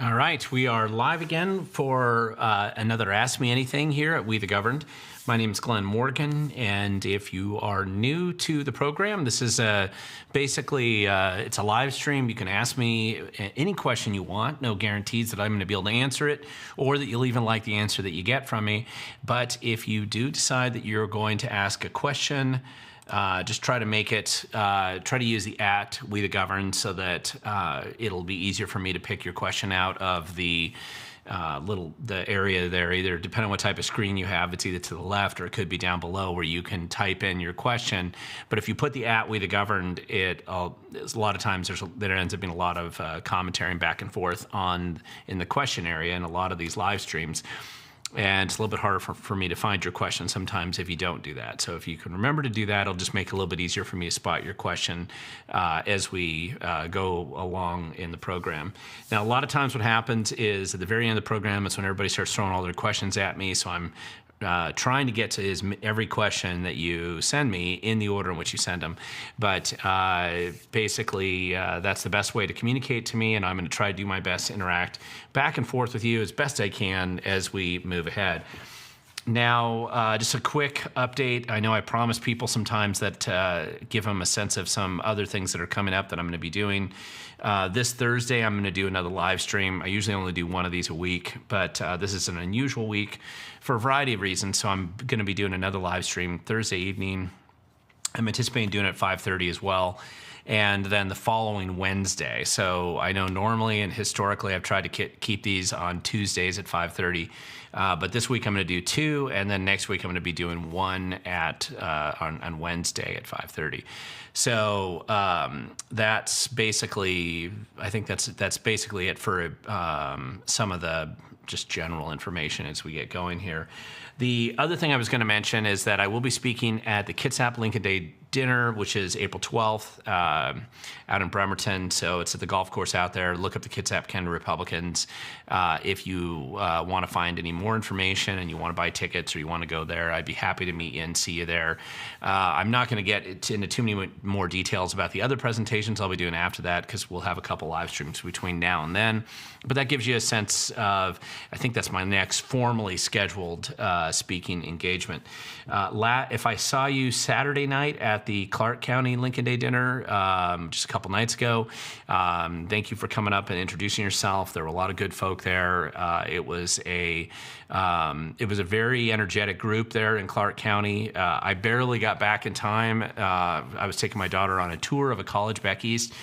All right, we are live again for another Ask Me Anything here at We the Governed. My name is Glen Morgan, and if you are new to the program, this is basically it's a live stream. You can ask me any question you want. No guarantees that I'm going to be able to answer it, or that you'll even like the answer that you get from me. But if you do decide that you're going to ask a question, just try to make it, try to use the @We the Governed so that it'll be easier for me to pick your question out of the the area there, either depending on what type of screen you have, it's either to the left or it could be down below where you can type in your question. But if you put the @We the Governed, a lot of times there ends up being a lot of commentary back and forth in the question area in a lot of these live streams. And it's a little bit harder for me to find your question sometimes if you don't do that. So if you can remember to do that, it'll just make it a little bit easier for me to spot your question as we go along in the program. Now, a lot of times what happens is at the very end of the program is when everybody starts throwing all their questions at me. So I'm trying to get to every question that you send me in the order in which you send them. But basically, that's the best way to communicate to me, and I'm going to try to do my best to interact back and forth with you as best I can as we move ahead. Now, just a quick update. I know I promise people sometimes that give them a sense of some other things that are coming up that I'm going to be doing. This Thursday, I'm going to do another live stream. I usually only do one of these a week, but this is an unusual week for a variety of reasons. So I'm going to be doing another live stream Thursday evening. I'm anticipating doing it at 5:30 as well. And then the following Wednesday. So I know normally and historically I've tried to keep these on Tuesdays at 5:30. But this week I'm going to do two, and then next week I'm going to be doing one on Wednesday at 5:30. So that's basically, I think that's basically it for some of the just general information as we get going here. The other thing I was going to mention is that I will be speaking at the Kitsap Lincoln Day Dinner, which is April 12th out in Bremerton. So it's at the golf course out there. Look up the Kitsap Canada Republicans. If you want to find any more information and you want to buy tickets or you want to go there, I'd be happy to meet you and see you there. I'm not going to get into too many more details about the other presentations I'll be doing after that because we'll have a couple live streams between now and then. But that gives you a sense of, I think that's my next formally scheduled speaking engagement. If I saw you Saturday night at the Clark County Lincoln Day Dinner just a couple nights ago, thank you for coming up and introducing yourself. There were a lot of good folk there. It was a very energetic group there in Clark County. I barely got back in time. I was taking my daughter on a tour of a college back east.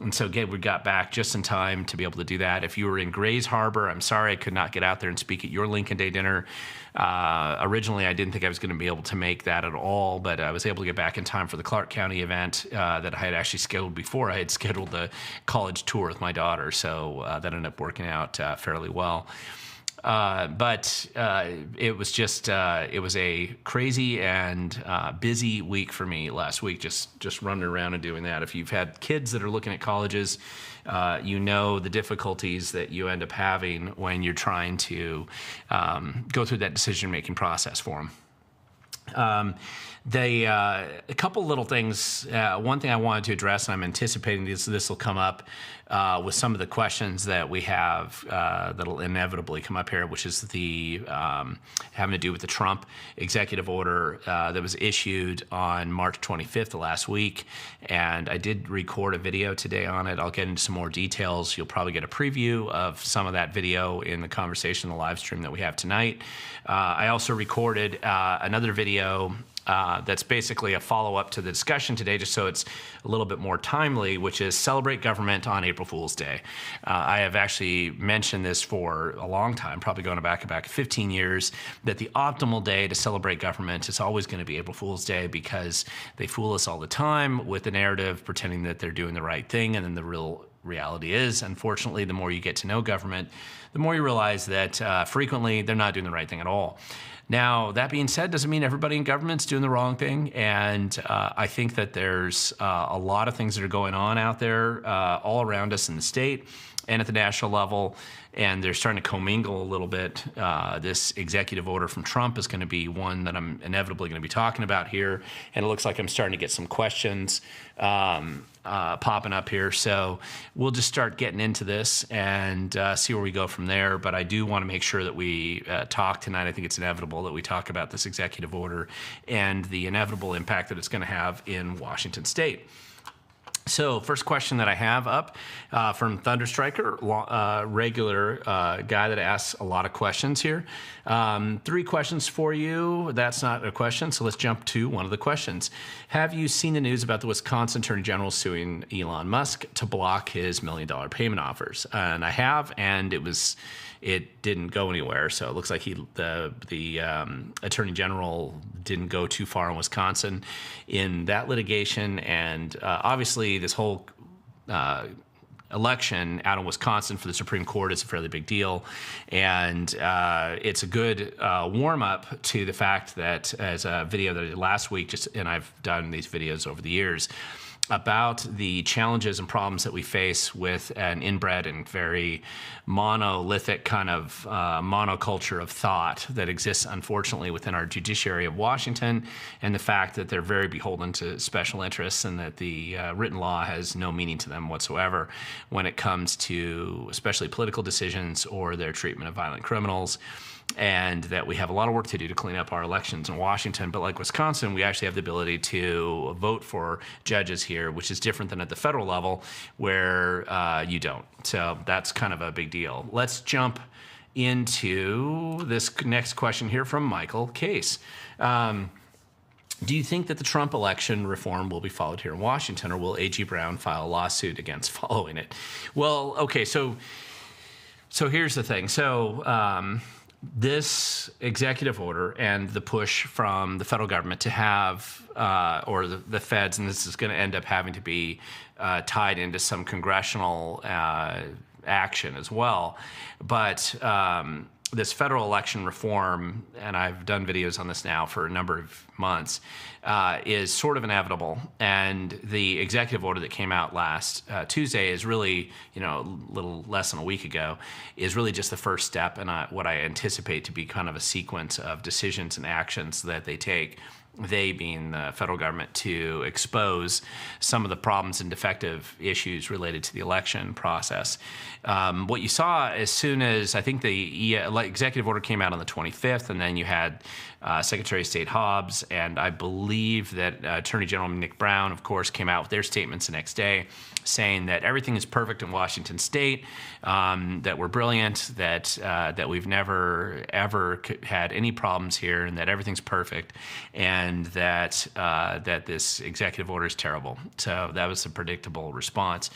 And so again, we got back just in time to be able to do that. If you were in Grays Harbor, I'm sorry I could not get out there and speak at your Lincoln Day dinner. Originally, I didn't think I was going to be able to make that at all, but I was able to get back in time for the Clark County event that I had actually scheduled before I had scheduled the college tour with my daughter. So that ended up working out fairly well. But it was just it was a crazy and busy week for me last week, just running around and doing that. If you've had kids that are looking at colleges, you know the difficulties that you end up having when you're trying to go through that decision-making process for them. A couple little things. One thing I wanted to address, and I'm anticipating this will come up with some of the questions that we have that'll inevitably come up here, which is the having to do with the Trump executive order that was issued on March 25th of last week. And I did record a video today on it. I'll get into some more details. You'll probably get a preview of some of that video in the conversation, the live stream that we have tonight. I also recorded another video that's basically a follow-up to the discussion today, just so it's a little bit more timely, which is celebrate government on April Fool's Day. I have actually mentioned this for a long time, probably going back 15 years, that the optimal day to celebrate government is always going to be April Fool's Day because they fool us all the time with the narrative, pretending that they're doing the right thing, and then the real reality is, unfortunately, the more you get to know government, the more you realize that frequently they're not doing the right thing at all. Now, that being said, doesn't mean everybody in government's doing the wrong thing. And I think that there's a lot of things that are going on out there all around us in the state and at the national level, and they're starting to commingle a little bit. This executive order from Trump is going to be one that I'm inevitably going to be talking about here, and it looks like I'm starting to get some questions popping up here. So we'll just start getting into this and see where we go from there. But I do want to make sure that we talk tonight. I think it's inevitable that we talk about this executive order and the inevitable impact that it's going to have in Washington State. So first question that I have up from Thunderstriker, regular guy that asks a lot of questions here. 3 questions for you. That's not a question, so let's jump to one of the questions. Have you seen the news about the Wisconsin Attorney General suing Elon Musk to block his $1 million payment offers? And I have, and it didn't go anywhere. So it looks like the Attorney General didn't go too far in Wisconsin in that litigation. And obviously this whole election out in Wisconsin for the Supreme Court is a fairly big deal. And it's a good warm-up to the fact that, as a video that I did last week, and I've done these videos over the years, about the challenges and problems that we face with an inbred and very monolithic kind of monoculture of thought that exists, unfortunately, within our judiciary of Washington, and the fact that they're very beholden to special interests and that the written law has no meaning to them whatsoever when it comes to especially political decisions or their treatment of violent criminals. And that we have a lot of work to do to clean up our elections in Washington. But like Wisconsin, we actually have the ability to vote for judges here, which is different than at the federal level where you don't. So that's kind of a big deal. Let's jump into this next question here from Michael Case. Do you think that the Trump election reform will be followed here in Washington, or will A.G. Brown file a lawsuit against following it? Well, okay, so here's the thing. This executive order and the push from the federal government to have, or the feds, and this is going to end up having to be tied into some congressional action as well. But this federal election reform, and I've done videos on this now for a number of months, is sort of inevitable. And the executive order that came out last Tuesday is really, a little less than a week ago, is really just the first step in what I anticipate to be kind of a sequence of decisions and actions that they take, they being the federal government, to expose some of the problems and defective issues related to the election process. What you saw as soon as, I think the executive order came out on the 25th, and then you had Secretary of State Hobbs, and I believe that Attorney General Nick Brown, of course, came out with their statements the next day saying that everything is perfect in Washington State, that we're brilliant, that we've never, ever had any problems here, and that everything's perfect, and that this executive order is terrible. So that was a predictable response.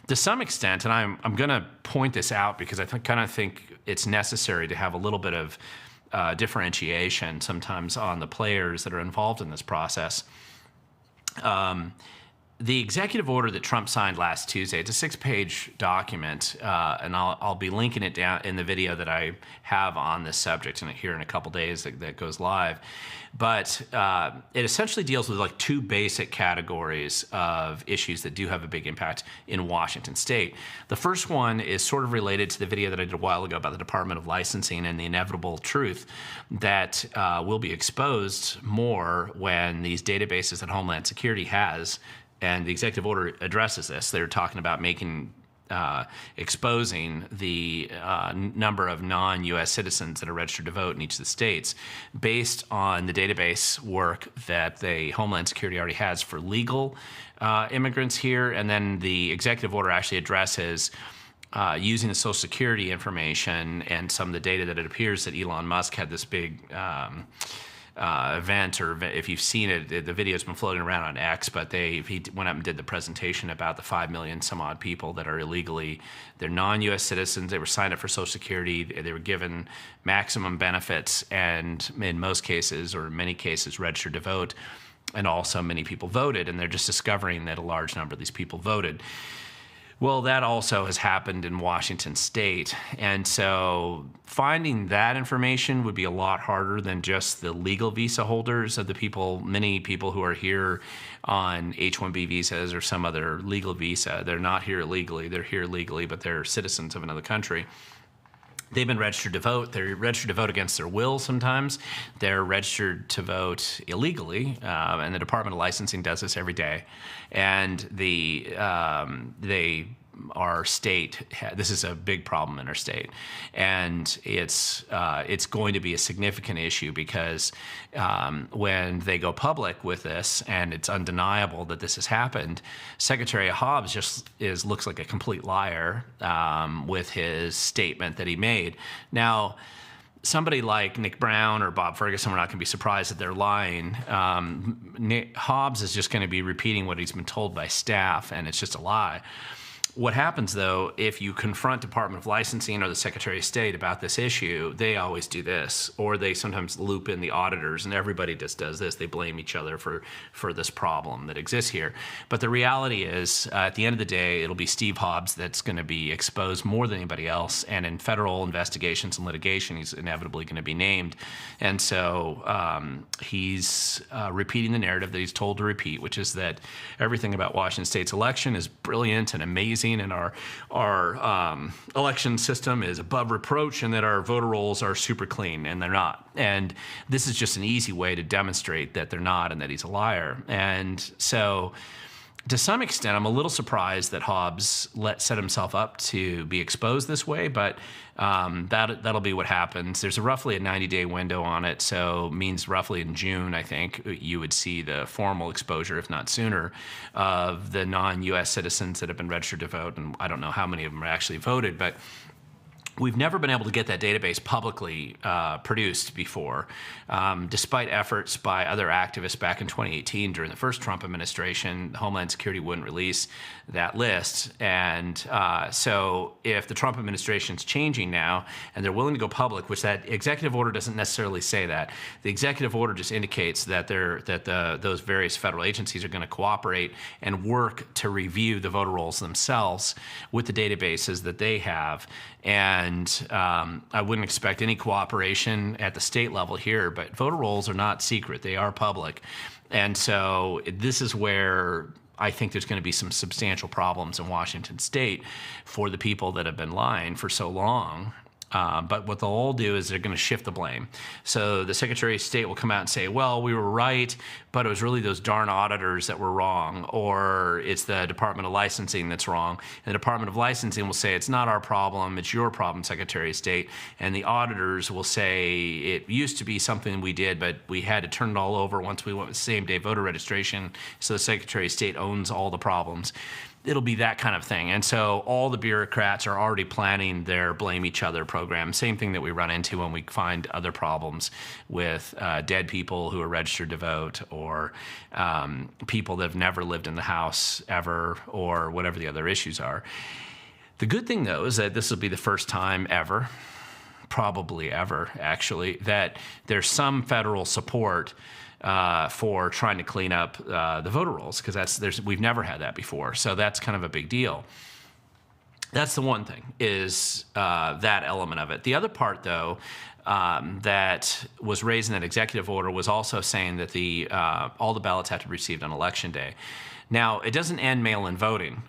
To some extent, and I'm going to point this out because I kind of think it's necessary to have a little bit of differentiation sometimes on the players that are involved in this process. The executive order that Trump signed last Tuesday, it's a 6-page document, and I'll be linking it down in the video that I have on this subject here in a couple days that goes live. But it essentially deals with like 2 basic categories of issues that do have a big impact in Washington State. The first one is sort of related to the video that I did a while ago about the Department of Licensing and the inevitable truth that will be exposed more when these databases that Homeland Security has. And the executive order addresses this. They're talking about exposing the number of non-U.S. citizens that are registered to vote in each of the states based on the database work that the Homeland Security already has for legal immigrants here. And then the executive order actually addresses using the Social Security information and some of the data that it appears that Elon Musk had this big event, or if you've seen it, the video's been floating around on X, but he went up and did the presentation about the 5 million some odd people that are illegally, they're non-U.S. citizens, they were signed up for Social Security, they were given maximum benefits, and in most cases, or in many cases, registered to vote, and also many people voted, and they're just discovering that a large number of these people voted. Well, that also has happened in Washington State. And so finding that information would be a lot harder than just the legal visa holders of the people, many people who are here on H-1B visas or some other legal visa. They're not here illegally. They're here legally, but they're citizens of another country. They've been registered to vote. They're registered to vote against their will sometimes. They're registered to vote illegally, and the Department of Licensing does this every day. And our state, this is a big problem in our state, and it's going to be a significant issue because when they go public with this, and it's undeniable that this has happened, Secretary Hobbs just looks like a complete liar with his statement that he made. Now, somebody like Nick Brown or Bob Ferguson, we're not going to be surprised that they're lying. Hobbs is just going to be repeating what he's been told by staff, and it's just a lie. What happens, though, if you confront Department of Licensing or the Secretary of State about this issue, they always do this, or they sometimes loop in the auditors, and everybody just does this. They blame each other for this problem that exists here. But the reality is, at the end of the day, it'll be Steve Hobbs that's going to be exposed more than anybody else, and in federal investigations and litigation, he's inevitably going to be named. And so he's repeating the narrative that he's told to repeat, which is that everything about Washington State's election is brilliant and amazing, and our election system is above reproach, and that our voter rolls are super clean, and they're not. And this is just an easy way to demonstrate that they're not and that he's a liar. And so to some extent, I'm a little surprised that Hobbs set himself up to be exposed this way, but that'll be what happens. There's roughly a 90-day window on it, so means roughly in June, I think, you would see the formal exposure, if not sooner, of the non-U.S. citizens that have been registered to vote, and I don't know how many of them are actually voted, but we've never been able to get that database publicly produced before, despite efforts by other activists back in 2018 during the first Trump administration. Homeland Security wouldn't release that list. And so if the Trump administration is changing now and they're willing to go public, which that executive order doesn't necessarily say that. The executive order just indicates that those various federal agencies are going to cooperate and work to review the voter rolls themselves with the databases that they have. And I wouldn't expect any cooperation at the state level here, but voter rolls are not secret. They are public. And so this is where I think there's going to be some substantial problems in Washington State for the people that have been lying for so long. But what they'll all do is they're going to shift the blame. So the Secretary of State will come out and say, well, we were right, but it was really those darn auditors that were wrong, or it's the Department of Licensing that's wrong. And the Department of Licensing will say, it's not our problem, it's your problem, Secretary of State. And the auditors will say, it used to be something we did, but we had to turn it all over once we went with same-day voter registration, so the Secretary of State owns all the problems. It'll be that kind of thing. And so all the bureaucrats are already planning their blame each other program. Same thing that we run into when we find other problems with dead people who are registered to vote, or people that have never lived in the house ever, or whatever the other issues are. The good thing, though, is that this will be the first time ever, probably ever, actually, that there's some federal support for trying to clean up the voter rolls, because we've never had that before. So that's kind of a big deal. That's the one thing, is that element of it. The other part, though, that was raised in that executive order was also saying that all the ballots have to be received on Election Day. Now, it doesn't end mail-in voting,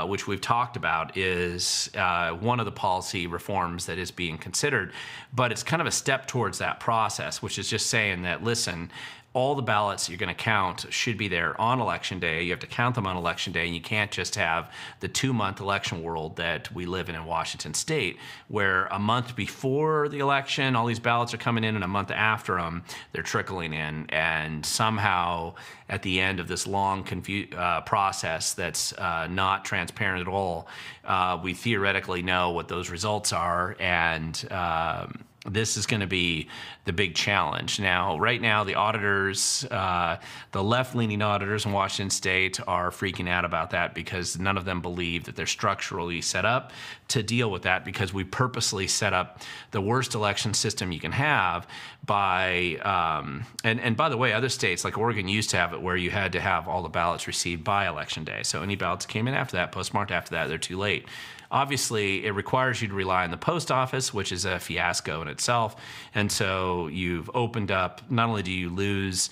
which we've talked about is one of the policy reforms that is being considered, but it's kind of a step towards that process, which is just saying that, listen, all the ballots you're going to count should be there on Election Day. You have to count them on Election Day, and you can't just have the 2-month election world that we live in Washington State, where a month before the election, all these ballots are coming in, and a month after them, they're trickling in. And somehow, at the end of this long process that's not transparent at all, we theoretically know what those results are, and this is going to be the big challenge. Now, right now, the auditors, the left-leaning auditors in Washington State are freaking out about that because none of them believe that they're structurally set up to deal with that, because we purposely set up the worst election system you can have by, and by the way, other states like Oregon used to have it where you had to have all the ballots received by Election Day. So any ballots that came in after that, postmarked after that, they're too late. Obviously, it requires you to rely on the post office, which is a fiasco in itself. And so you've opened up, not only do you lose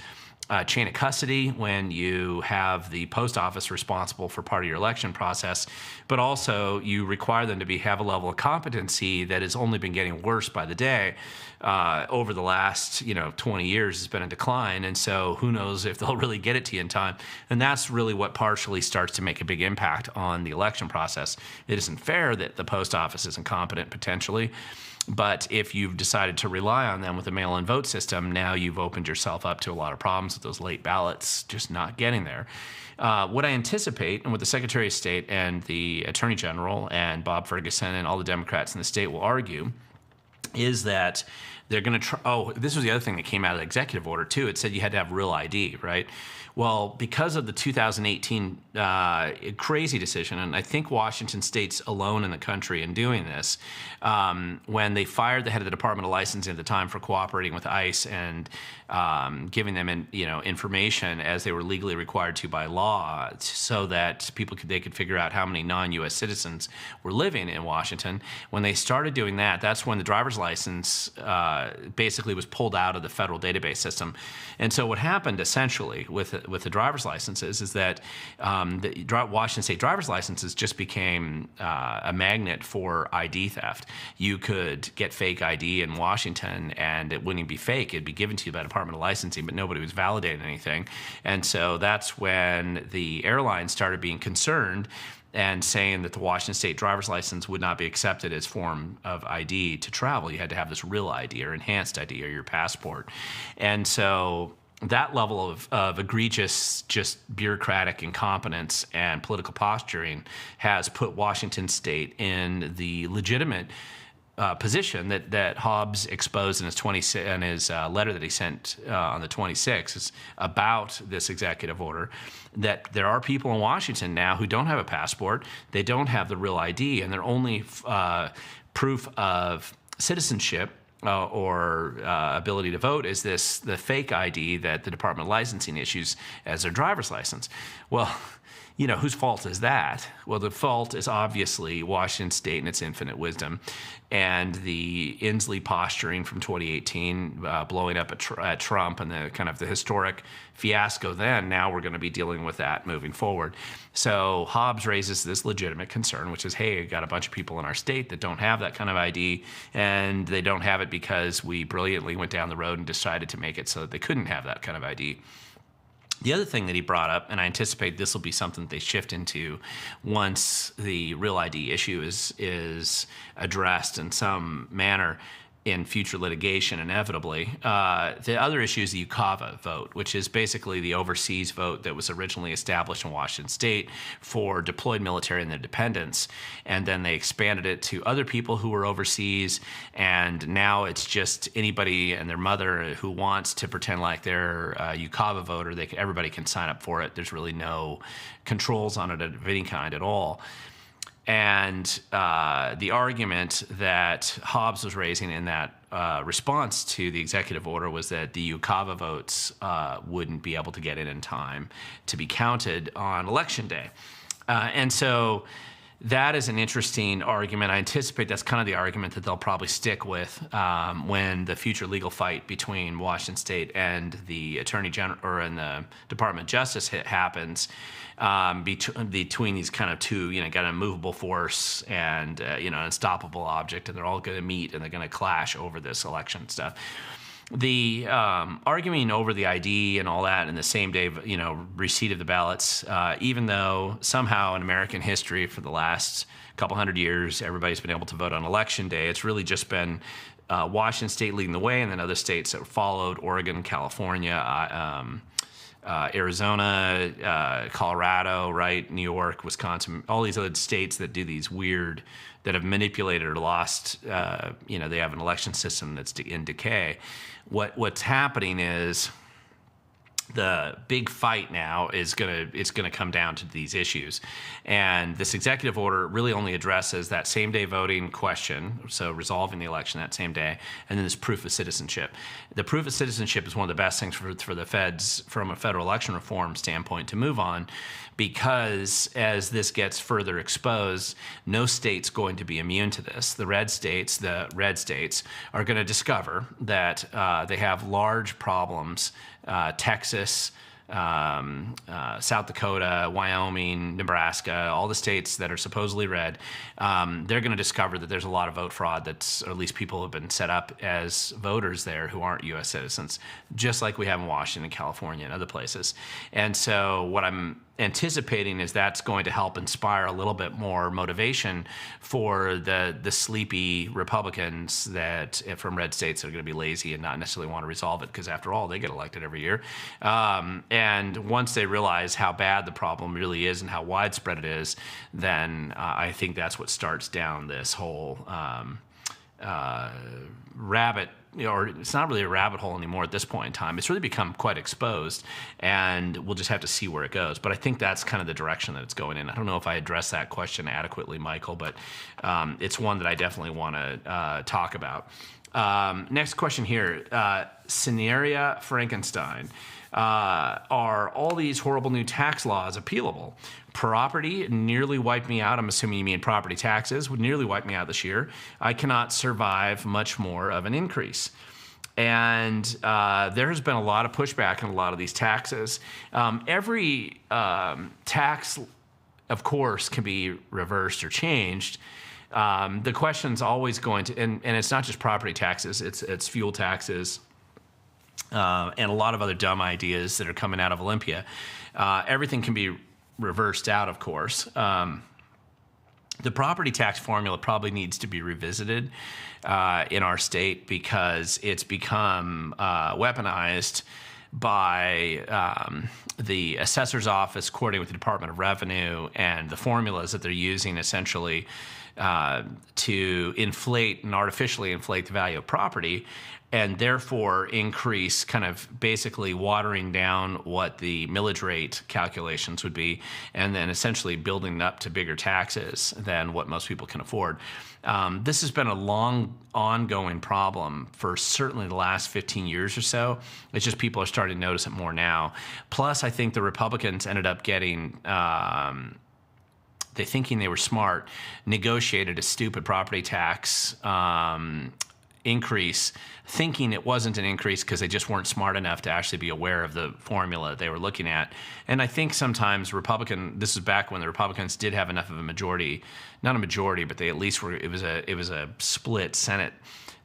chain of custody when you have the post office responsible for part of your election process, but also you require them to have a level of competency that has only been getting worse by the day. Over the last 20 years, it's been a decline, and so who knows if they'll really get it to you in time. And that's really what partially starts to make a big impact on the election process. It isn't fair that the post office is incompetent potentially, but if you've decided to rely on them with a mail-in vote system, now you've opened yourself up to a lot of problems with those late ballots just not getting there. What I anticipate, and what the Secretary of State and the Attorney General and Bob Ferguson and all the Democrats in the state will argue, is that they're going to try. Oh, this was the other thing that came out of the executive order, too. It said you had to have real ID, right? Well, because of the 2018 crazy decision, and I think Washington State's alone in the country in doing this, when they fired the head of the Department of Licensing at the time for cooperating with ICE and giving them information as they were legally required to by law, so that they could figure out how many non-U.S. citizens were living in Washington. When they started doing that, that's when the driver's license basically was pulled out of the federal database system. And so what happened essentially with the driver's licenses is that the Washington State driver's licenses just became a magnet for ID theft. You could get fake ID in Washington, and it wouldn't even be fake. It'd be given to you by the Department of Licensing, but nobody was validating anything. And so that's when the airlines started being concerned and saying that the Washington State driver's license would not be accepted as form of ID to travel. You had to have this real ID or enhanced ID or your passport. And so that level of egregious, just bureaucratic incompetence and political posturing has put Washington State in the legitimate position that Hobbs exposed in his letter that he sent on the 26th about this executive order, that there are people in Washington now who don't have a passport, they don't have the real ID, and their only proof of citizenship or ability to vote is the fake ID that the Department of Licensing issues as their driver's license. Well, whose fault is that? Well, the fault is obviously Washington State and its infinite wisdom, and the Inslee posturing from 2018, blowing up at Trump, and the kind of the historic fiasco then. Now we're going to be dealing with that moving forward. So Hobbs raises this legitimate concern, which is, hey, we got a bunch of people in our state that don't have that kind of ID, and they don't have it because we brilliantly went down the road and decided to make it so that they couldn't have that kind of ID. The other thing that he brought up, and I anticipate this will be something that they shift into once the real ID issue is addressed in some manner in future litigation, inevitably. The other issue is the UCAVA vote, which is basically the overseas vote that was originally established in Washington State for deployed military and their dependents. And then they expanded it to other people who were overseas. And now it's just anybody and their mother who wants to pretend like they're a UCAVA voter. Everybody can sign up for it. There's really no controls on it of any kind at all. And the argument that Hobbs was raising in that response to the executive order was that the UCAVA votes wouldn't be able to get in time to be counted on Election Day. And so that is an interesting argument. I anticipate that's kind of the argument that they'll probably stick with when the future legal fight between Washington State and the Attorney General or in the Department of Justice happens. Between these kind of two, got an immovable force and an unstoppable object, and they're all going to meet and they're going to clash over this election stuff. The arguing over the ID and all that in the same day, receipt of the ballots, even though somehow in American history for the last couple hundred years everybody's been able to vote on Election Day, it's really just been Washington State leading the way, and then other states that followed, Oregon, California, Arizona, Colorado, right, New York, Wisconsin, all these other states that do these weird, that have manipulated or lost, they have an election system that's in decay. What's happening is the big fight now is gonna come down to these issues, and this executive order really only addresses that same day voting question, so resolving the election that same day, and then this proof of citizenship. The proof of citizenship is one of the best things for the feds from a federal election reform standpoint to move on, because as this gets further exposed, no state's going to be immune to this. The red states are going to discover that they have large problems. Texas, South Dakota, Wyoming, Nebraska, all the states that are supposedly red, they're going to discover that there's a lot of vote fraud, or at least people have been set up as voters there who aren't U.S. citizens, just like we have in Washington, California, and other places. And so what I'm anticipating is that's going to help inspire a little bit more motivation for the sleepy Republicans that from red states that are going to be lazy and not necessarily want to resolve it, because after all, they get elected every year. And once they realize how bad the problem really is and how widespread it is, then I think that's what starts down this whole rabbit, or it's not really a rabbit hole anymore at this point in time. It's really become quite exposed, and we'll just have to see where it goes. But I think that's kind of the direction that it's going in. I don't know if I addressed that question adequately, Michael, but it's one that I definitely want to talk about. Next question here, Scenaria Frankenstein. Are all these horrible new tax laws appealable? Property nearly wiped me out. I'm assuming you mean property taxes would nearly wipe me out this year. I cannot survive much more of an increase. And there has been a lot of pushback on a lot of these taxes. Every tax, of course, can be reversed or changed. The question's always going to, and it's not just property taxes, it's fuel taxes, and a lot of other dumb ideas that are coming out of Olympia. Everything can be reversed out, of course. The property tax formula probably needs to be revisited in our state, because it's become weaponized by the assessor's office coordinating with the Department of Revenue, and the formulas that they're using essentially to inflate and artificially inflate the value of property, and therefore increase, kind of basically watering down what the millage rate calculations would be, and then essentially building up to bigger taxes than what most people can afford. This has been a long, ongoing problem for certainly the last 15 years or so. It's just people are starting to notice it more now. Plus, I think the Republicans ended up getting... they thinking they were smart, negotiated a stupid property tax increase, thinking it wasn't an increase because they just weren't smart enough to actually be aware of the formula they were looking at. And I think sometimes this is back when the Republicans did have enough of a majority, not a majority, but they at least were, it was a split Senate.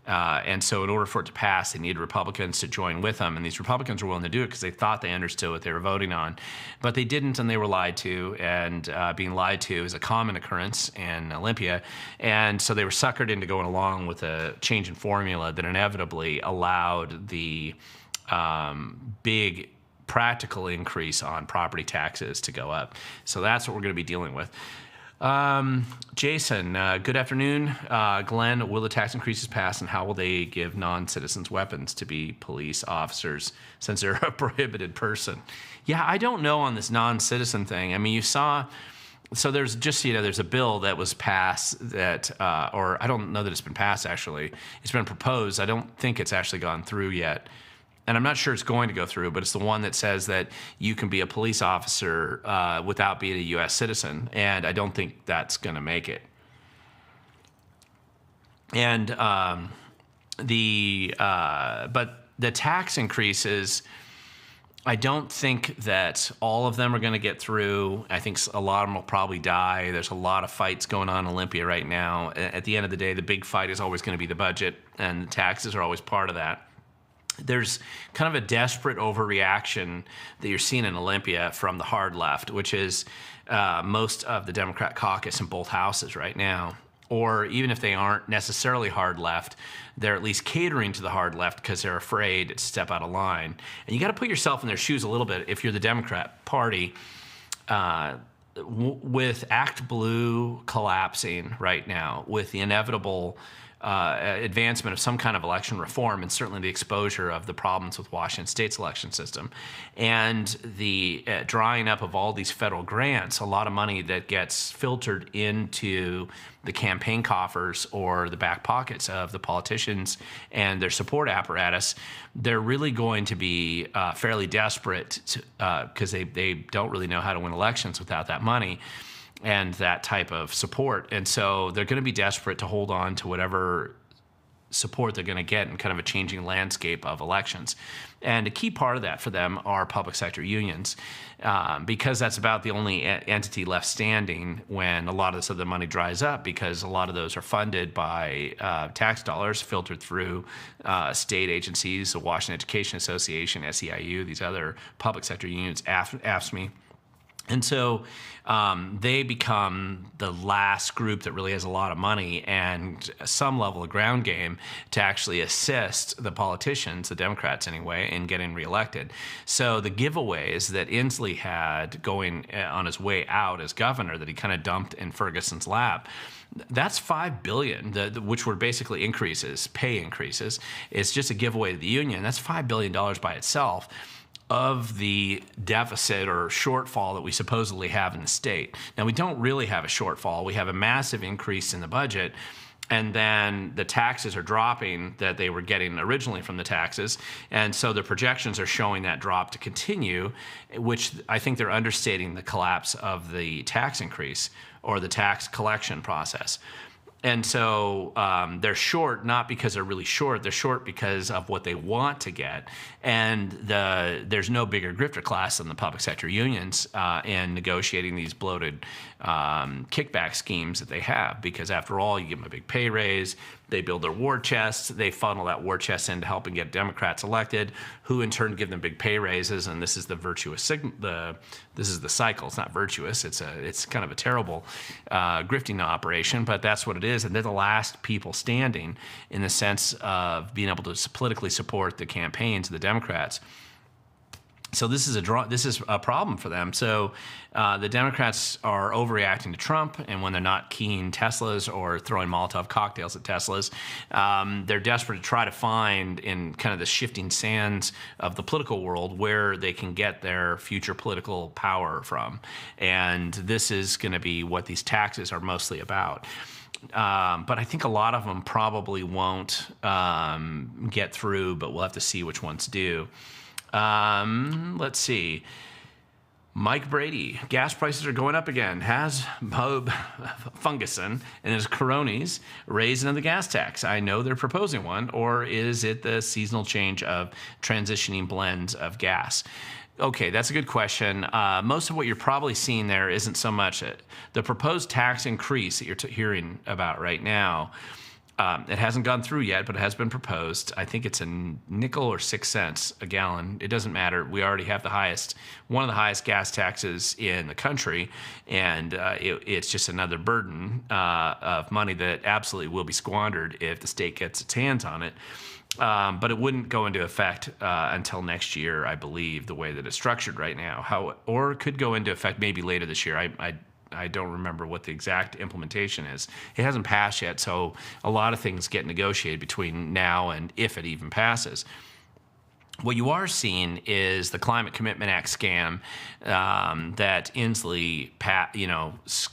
And so in order for it to pass, they needed Republicans to join with them. And these Republicans were willing to do it because they thought they understood what they were voting on. But they didn't, and they were lied to. And being lied to is a common occurrence in Olympia. And so they were suckered into going along with a change in formula that inevitably allowed the big practical increase on property taxes to go up. So that's what we're going to be dealing with. Jason, good afternoon. Glenn, will the tax increases pass, and how will they give non-citizens weapons to be police officers since they're a prohibited person? Yeah, I don't know on this non-citizen thing. I mean, you saw, so there's just, there's a bill that was passed that, or I don't know that it's been passed actually. It's been proposed. I don't think it's actually gone through yet. And I'm not sure it's going to go through, but it's the one that says that you can be a police officer without being a U.S. citizen, and I don't think that's going to make it. And but the tax increases, I don't think that all of them are going to get through. I think a lot of them will probably die. There's a lot of fights going on in Olympia right now. At the end of the day, the big fight is always going to be the budget, and the taxes are always part of that. There's kind of a desperate overreaction that you're seeing in Olympia from the hard left, which is most of the Democrat caucus in both houses right now or even if they aren't necessarily hard left, they're at least catering to the hard left because they're afraid to step out of line. And you got to put yourself in their shoes a little bit if you're the Democrat Party. With Act Blue collapsing right now, with the inevitable advancement of some kind of election reform, and certainly the exposure of the problems with Washington State's election system, and the drying up of all these federal grants, a lot of money that gets filtered into the campaign coffers or the back pockets of the politicians and their support apparatus, they're really going to be fairly desperate because they don't really know how to win elections without that money and that type of support. And so they're going to be desperate to hold on to whatever support they're going to get in kind of a changing landscape of elections. And a key part of that for them are public sector unions, because that's about the only entity left standing when a lot of this other money dries up, because a lot of those are funded by tax dollars filtered through state agencies, the Washington Education Association, SEIU, these other public sector unions, AFSCME. And so they become the last group that really has a lot of money and some level of ground game to actually assist the politicians, the Democrats anyway, in getting reelected. So the giveaways that Inslee had going on his way out as governor that he kind of dumped in Ferguson's lap, that's $5 billion, which were basically increases, pay increases. It's just a giveaway to the union. That's $5 billion by itself of the deficit or shortfall that we supposedly have in the state. Now, we don't really have a shortfall. We have a massive increase in the budget, and then the taxes are dropping that they were getting originally from the taxes, and so the projections are showing that drop to continue, which I think they're understating the collapse of the tax increase or the tax collection process. And so they're short, not because they're really short. They're short because of what they want to get. And there's no bigger grifter class than the public sector unions in negotiating these bloated kickback schemes that they have. Because after all, you give them a big pay raise, they build their war chests, they funnel that war chest in to help and get Democrats elected, who in turn give them big pay raises. And this is the virtuous this is the cycle. It's not virtuous. It's kind of a terrible grifting operation, but that's what it is. And they're the last people standing in the sense of being able to politically support the campaigns of the Democrats. So this is a problem for them. So the Democrats are overreacting to Trump, and when they're not keying Teslas or throwing Molotov cocktails at Teslas, they're desperate to try to find in kind of the shifting sands of the political world where they can get their future political power from. And this is going to be what these taxes are mostly about. But I think a lot of them probably won't get through, but we'll have to see which ones do. Let's see. Mike Brady, gas prices are going up again. Has Ferguson and his cronies raised another gas tax? I know they're proposing one, or is it the seasonal change of transitioning blends of gas? Okay, that's a good question. Most of what you're probably seeing there isn't so much the proposed tax increase that you're hearing about right now. It hasn't gone through yet, but it has been proposed. I think it's a nickel or 6 cents a gallon. It doesn't matter. We already have one of the highest gas taxes in the country, and it's just another burden of money that absolutely will be squandered if the state gets its hands on it. But it wouldn't go into effect until next year, I believe, the way that it's structured right now. Or it could go into effect maybe later this year. I don't remember what the exact implementation is. It hasn't passed yet, so a lot of things get negotiated between now and if it even passes. What you are seeing is the Climate Commitment Act scam that Inslee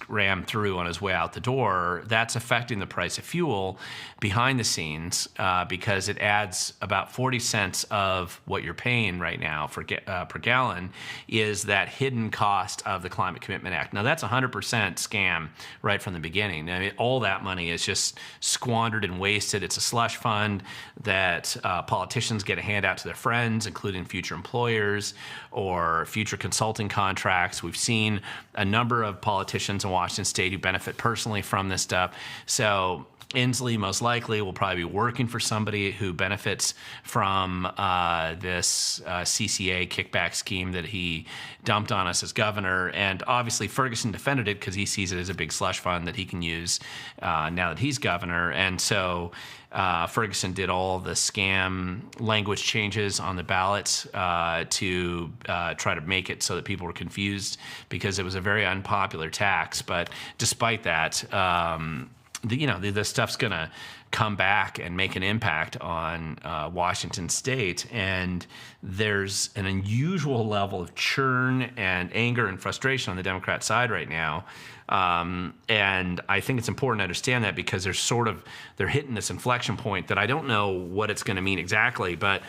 rammed through on his way out the door. That's affecting the price of fuel behind the scenes because it adds about 40 cents of what you're paying right now for per gallon is that hidden cost of the Climate Commitment Act. Now, that's 100% scam right from the beginning. I mean, all that money is just squandered and wasted. It's a slush fund that politicians get a handout to their friends. friends, including future employers or future consulting contracts. We've seen a number of politicians in Washington State who benefit personally from this stuff. So Inslee most likely will probably be working for somebody who benefits from this CCA kickback scheme that he dumped on us as governor. And obviously Ferguson defended it because he sees it as a big slush fund that he can use now that he's governor. And so Ferguson did all the scam language changes on the ballots to try to make it so that people were confused because it was a very unpopular tax. But despite that, the stuff's going to come back and make an impact on Washington State. And there's an unusual level of churn and anger and frustration on the Democrat side right now. And I think it's important to understand that because they're hitting this inflection point that I don't know what it's going to mean exactly, but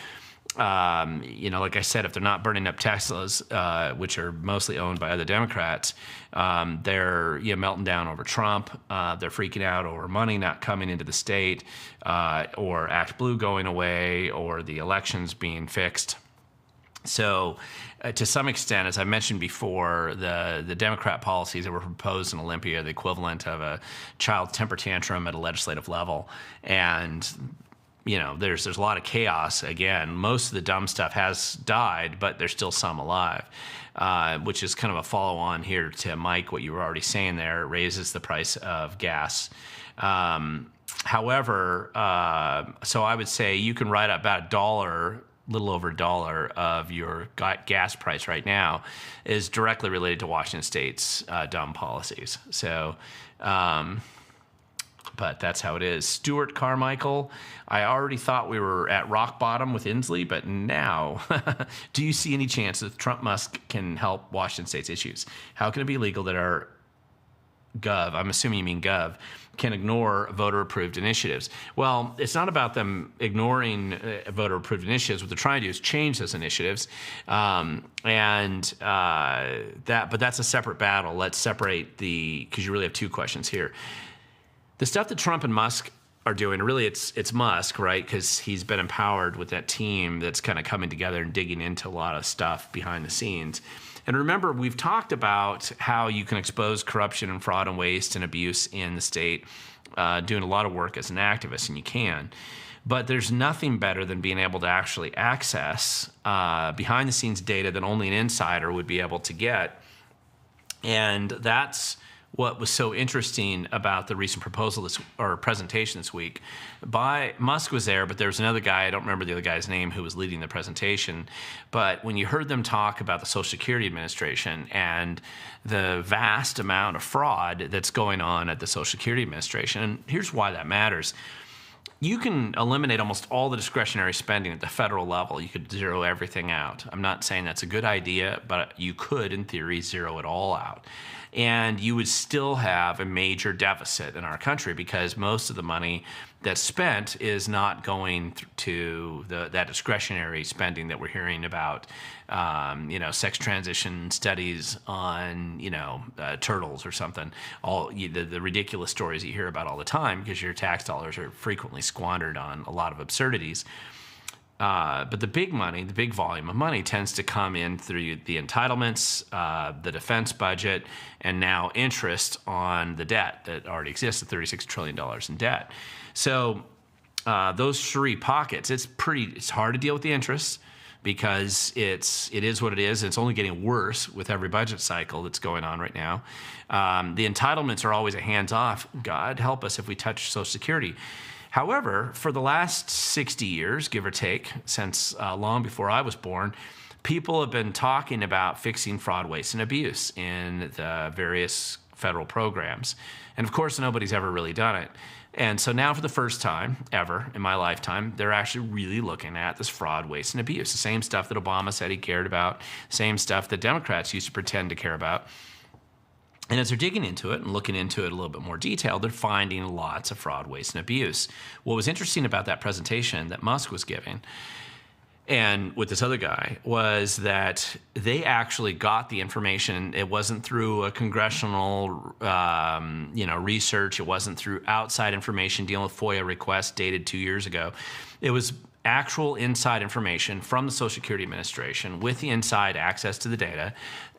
like I said, if they're not burning up Teslas, which are mostly owned by other Democrats, they're melting down over Trump. They're freaking out over money not coming into the state, or Act Blue going away, or the elections being fixed. So to some extent, as I mentioned before, the Democrat policies that were proposed in Olympia are the equivalent of a child's temper tantrum at a legislative level. And there's a lot of chaos. Again, most of the dumb stuff has died, but there's still some alive, which is kind of a follow-on here to Mike, what you were already saying there. It raises the price of gas. However, so I would say you can write up about little over $1 of your gas price right now is directly related to Washington State's dumb policies. So, but that's how it is. Stuart Carmichael, I already thought we were at rock bottom with Inslee, but now, do you see any chance that Trump-Musk can help Washington State's issues? How can it be legal that our Gov, I'm assuming you mean Gov, can ignore voter-approved initiatives? Well, it's not about them ignoring voter-approved initiatives. What they're trying to do is change those initiatives, but that's a separate battle. Let's separate because you really have two questions here. The stuff that Trump and Musk are doing, really it's Musk, right? Because he's been empowered with that team that's kind of coming together and digging into a lot of stuff behind the scenes. And remember, we've talked about how you can expose corruption and fraud and waste and abuse in the state, doing a lot of work as an activist, and you can. But there's nothing better than being able to actually access behind-the-scenes data that only an insider would be able to get. And that's what was so interesting about the recent presentation this week. Musk was there, but there was another guy, I don't remember the other guy's name, who was leading the presentation. But when you heard them talk about the Social Security Administration and the vast amount of fraud that's going on at the Social Security Administration, and here's why that matters. You can eliminate almost all the discretionary spending at the federal level. You could zero everything out. I'm not saying that's a good idea, but you could, in theory, zero it all out. And you would still have a major deficit in our country because most of the money that's spent is not going to that discretionary spending that we're hearing about, sex transition studies on, turtles or something. All the ridiculous stories you hear about all the time because your tax dollars are frequently squandered on a lot of absurdities. But the big money, the big volume of money tends to come in through the entitlements, the defense budget, and now interest on the debt that already exists, the $36 trillion in debt. So those three pockets, it's hard to deal with the interest because it is what it is. It's only getting worse with every budget cycle that's going on right now. The entitlements are always a hands-off. God help us if we touch Social Security. However, for the last 60 years, give or take, since long before I was born, people have been talking about fixing fraud, waste, and abuse in the various federal programs. And of course, nobody's ever really done it. And so now for the first time ever in my lifetime, they're actually really looking at this fraud, waste, and abuse. The same stuff that Obama said he cared about, same stuff that Democrats used to pretend to care about. And as they're digging into it and looking into it a little bit more detail, they're finding lots of fraud, waste, and abuse. What was interesting about that presentation that Musk was giving and with this other guy was that they actually got the information. It wasn't through a congressional, research. It wasn't through outside information dealing with FOIA requests dated 2 years ago. It was actual inside information from the Social Security Administration with the inside access to the data,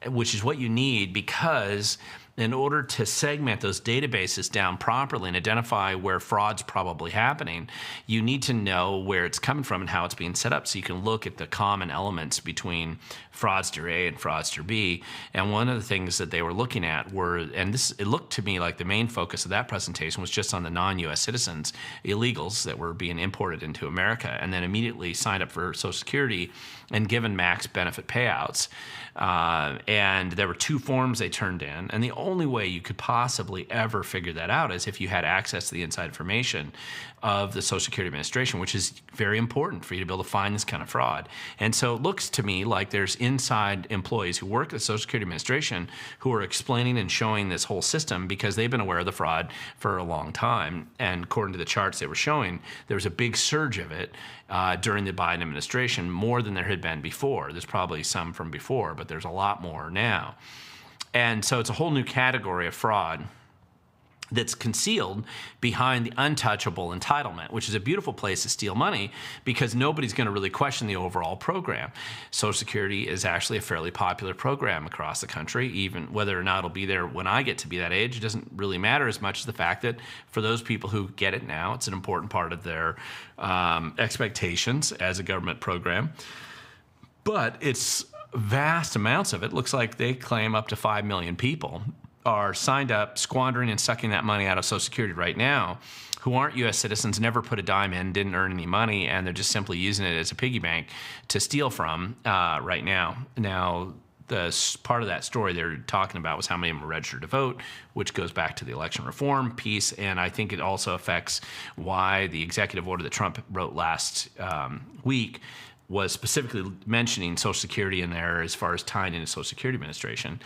which is what you need, because in order to segment those databases down properly and identify where fraud's probably happening, you need to know where it's coming from and how it's being set up, so you can look at the common elements between fraudster A and fraudster B. And one of the things that they were looking at were, and this, it looked to me like the main focus of that presentation was just on the non-US citizens, illegals that were being imported into America and then immediately signed up for Social Security and given max benefit payouts. And there were 2 forms they turned in, and the only way you could possibly ever figure that out is if you had access to the inside information of the Social Security Administration, which is very important for you to be able to find this kind of fraud. And so it looks to me like there's inside employees who work at the Social Security Administration who are explaining and showing this whole system because they've been aware of the fraud for a long time. And according to the charts they were showing, there was a big surge of it during the Biden administration, more than there had been before. There's probably some from before, but there's a lot more now. And so it's a whole new category of fraud that's concealed behind the untouchable entitlement, which is a beautiful place to steal money because nobody's going to really question the overall program. Social Security is actually a fairly popular program across the country. Even whether or not it'll be there when I get to be that age, it doesn't really matter as much as the fact that for those people who get it now, it's an important part of their expectations as a government program. But it's vast amounts of it. Looks like they claim up to 5 million people are signed up, squandering and sucking that money out of Social Security right now, who aren't U.S. citizens, never put a dime in, didn't earn any money, and they're just simply using it as a piggy bank to steal from right now. Now, the part of that story they're talking about was how many of them are registered to vote, which goes back to the election reform piece, and I think it also affects why the executive order that Trump wrote last week was specifically mentioning Social Security in there as far as tying into Social Security Administration.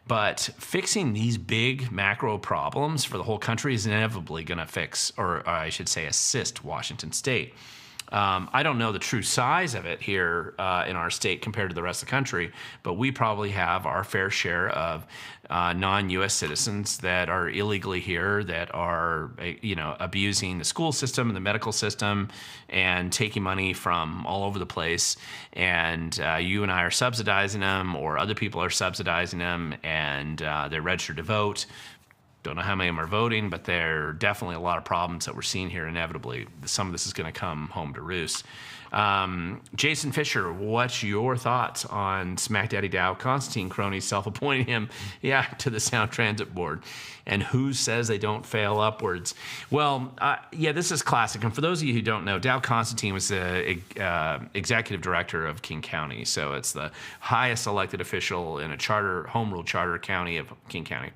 But fixing these big macro problems for the whole country is inevitably going to fix, or I should say assist, Washington State. I don't know the true size of it here in our state compared to the rest of the country, but we probably have our fair share of non-U.S. citizens that are illegally here, that are abusing the school system and the medical system and taking money from all over the place. And you and I are subsidizing them, or other people are subsidizing them, and they're registered to vote. Don't know how many of them are voting, but there are definitely a lot of problems that we're seeing here inevitably. Some of this is going to come home to roost. Jason Fisher, what's your thoughts on Smack Daddy Dow Constantine cronies self-appointing him to the Sound Transit Board? And who says they don't fail upwards? Well, this is classic. And for those of you who don't know, Dow Constantine was the executive director of King County. So it's the highest elected official in a home rule charter county of King County,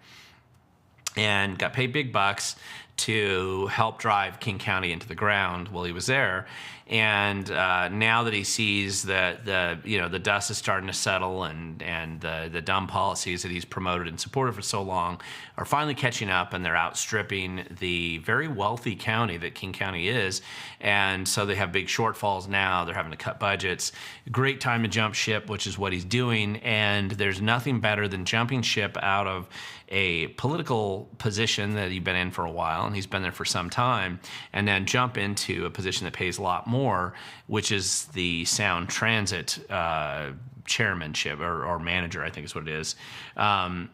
and got paid big bucks to help drive King County into the ground while he was there. And now that he sees that the dust is starting to settle, and the dumb policies that he's promoted and supported for so long are finally catching up, and they're outstripping the very wealthy county that King County is. And so they have big shortfalls now. They're having to cut budgets. Great time to jump ship, which is what he's doing. And there's nothing better than jumping ship out of a political position that you've been in for a while, and he's been there for some time, and then jump into a position that pays a lot more, which is the Sound Transit chairmanship or manager, I think is what it is. And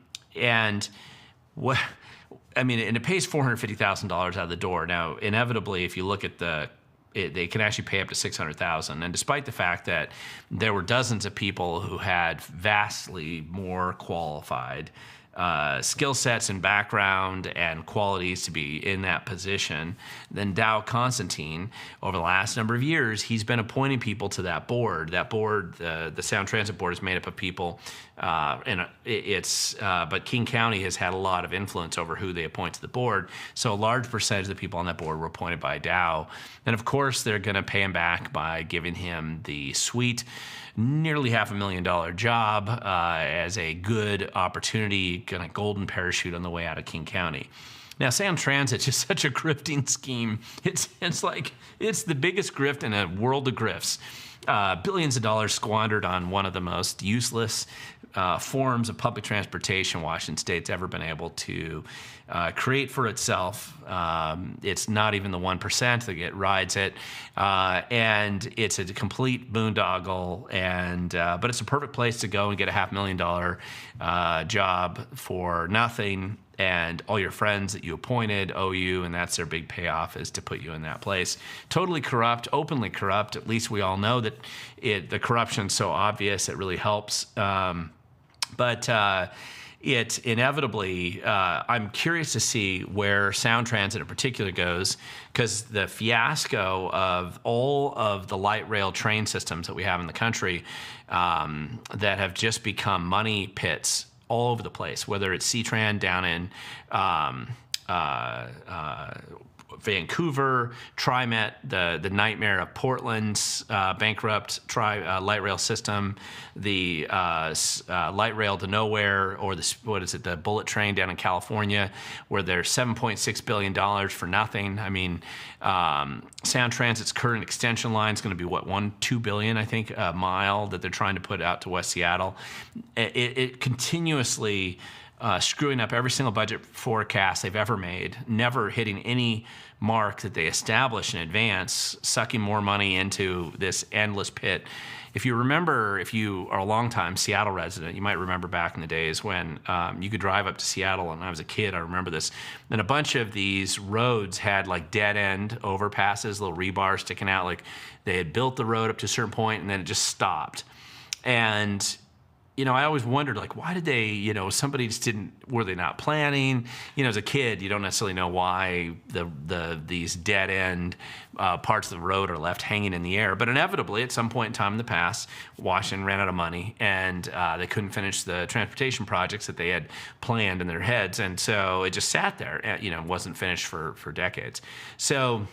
it pays $450,000 out of the door. Now, inevitably, if you look at they can actually pay up to $600,000. And despite the fact that there were dozens of people who had vastly more qualified skill sets and background and qualities to be in that position than Dow Constantine, over the last number of years, he's been appointing people to that board. That board, the Sound Transit Board, is made up of people, but King County has had a lot of influence over who they appoint to the board. So a large percentage of the people on that board were appointed by Dow. And of course, they're going to pay him back by giving him the sweet nearly $500,000 job as a good opportunity, kind of golden parachute on the way out of King County. Now, Sound Transit is such a grifting scheme. It's the biggest grift in a world of grifts. Billions of dollars squandered on one of the most useless forms of public transportation Washington State's ever been able to create for itself. It's not even the 1% that rides it, and it's a complete boondoggle. But it's a perfect place to go and get a $500,000 job for nothing. And all your friends that you appointed owe you, and that's their big payoff, is to put you in that place. Totally corrupt, openly corrupt. At least we all know that the corruption's so obvious it really helps. But it inevitably, I'm curious to see where Sound Transit in particular goes, because the fiasco of all of the light rail train systems that we have in the country that have just become money pits all over the place, whether it's C-Tran down in Vancouver, TriMet, the nightmare of Portland's bankrupt light rail system, the light rail to nowhere, or the bullet train down in California, where there's $7.6 billion for nothing. I mean, Sound Transit's current extension line is going to be $2 billion, I think, a mile that they're trying to put out to West Seattle. It continuously screwing up every single budget forecast they've ever made, never hitting any mark that they establish in advance, sucking more money into this endless pit. If you remember, if you are a longtime Seattle resident, you might remember back in the days when you could drive up to Seattle, and I was a kid, I remember this, and a bunch of these roads had like dead-end overpasses, little rebar sticking out, like they had built the road up to a certain point, and then it just stopped. And I always wondered, like, why did they, somebody just were they not planning? As a kid, you don't necessarily know why these dead end parts of the road are left hanging in the air. But inevitably, at some point in time in the past, Washington ran out of money, and they couldn't finish the transportation projects that they had planned in their heads. And so it just sat there, wasn't finished for decades. So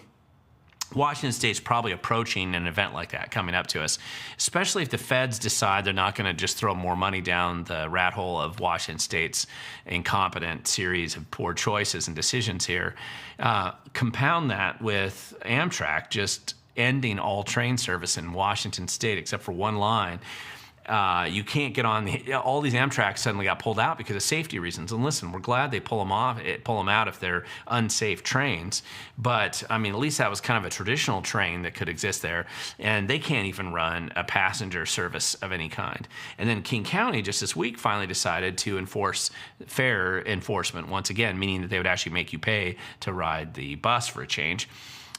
Washington State's probably approaching an event like that coming up to us, especially if the feds decide they're not going to just throw more money down the rat hole of Washington State's incompetent series of poor choices and decisions here. Compound that with Amtrak just ending all train service in Washington State except for one line. You can't get on all these Amtrak suddenly got pulled out because of safety reasons. And listen, we're glad they pull them out if they're unsafe trains. But I mean, at least that was kind of a traditional train that could exist there. And they can't even run a passenger service of any kind. And then King County just this week finally decided to enforce fare enforcement once again, meaning that they would actually make you pay to ride the bus for a change.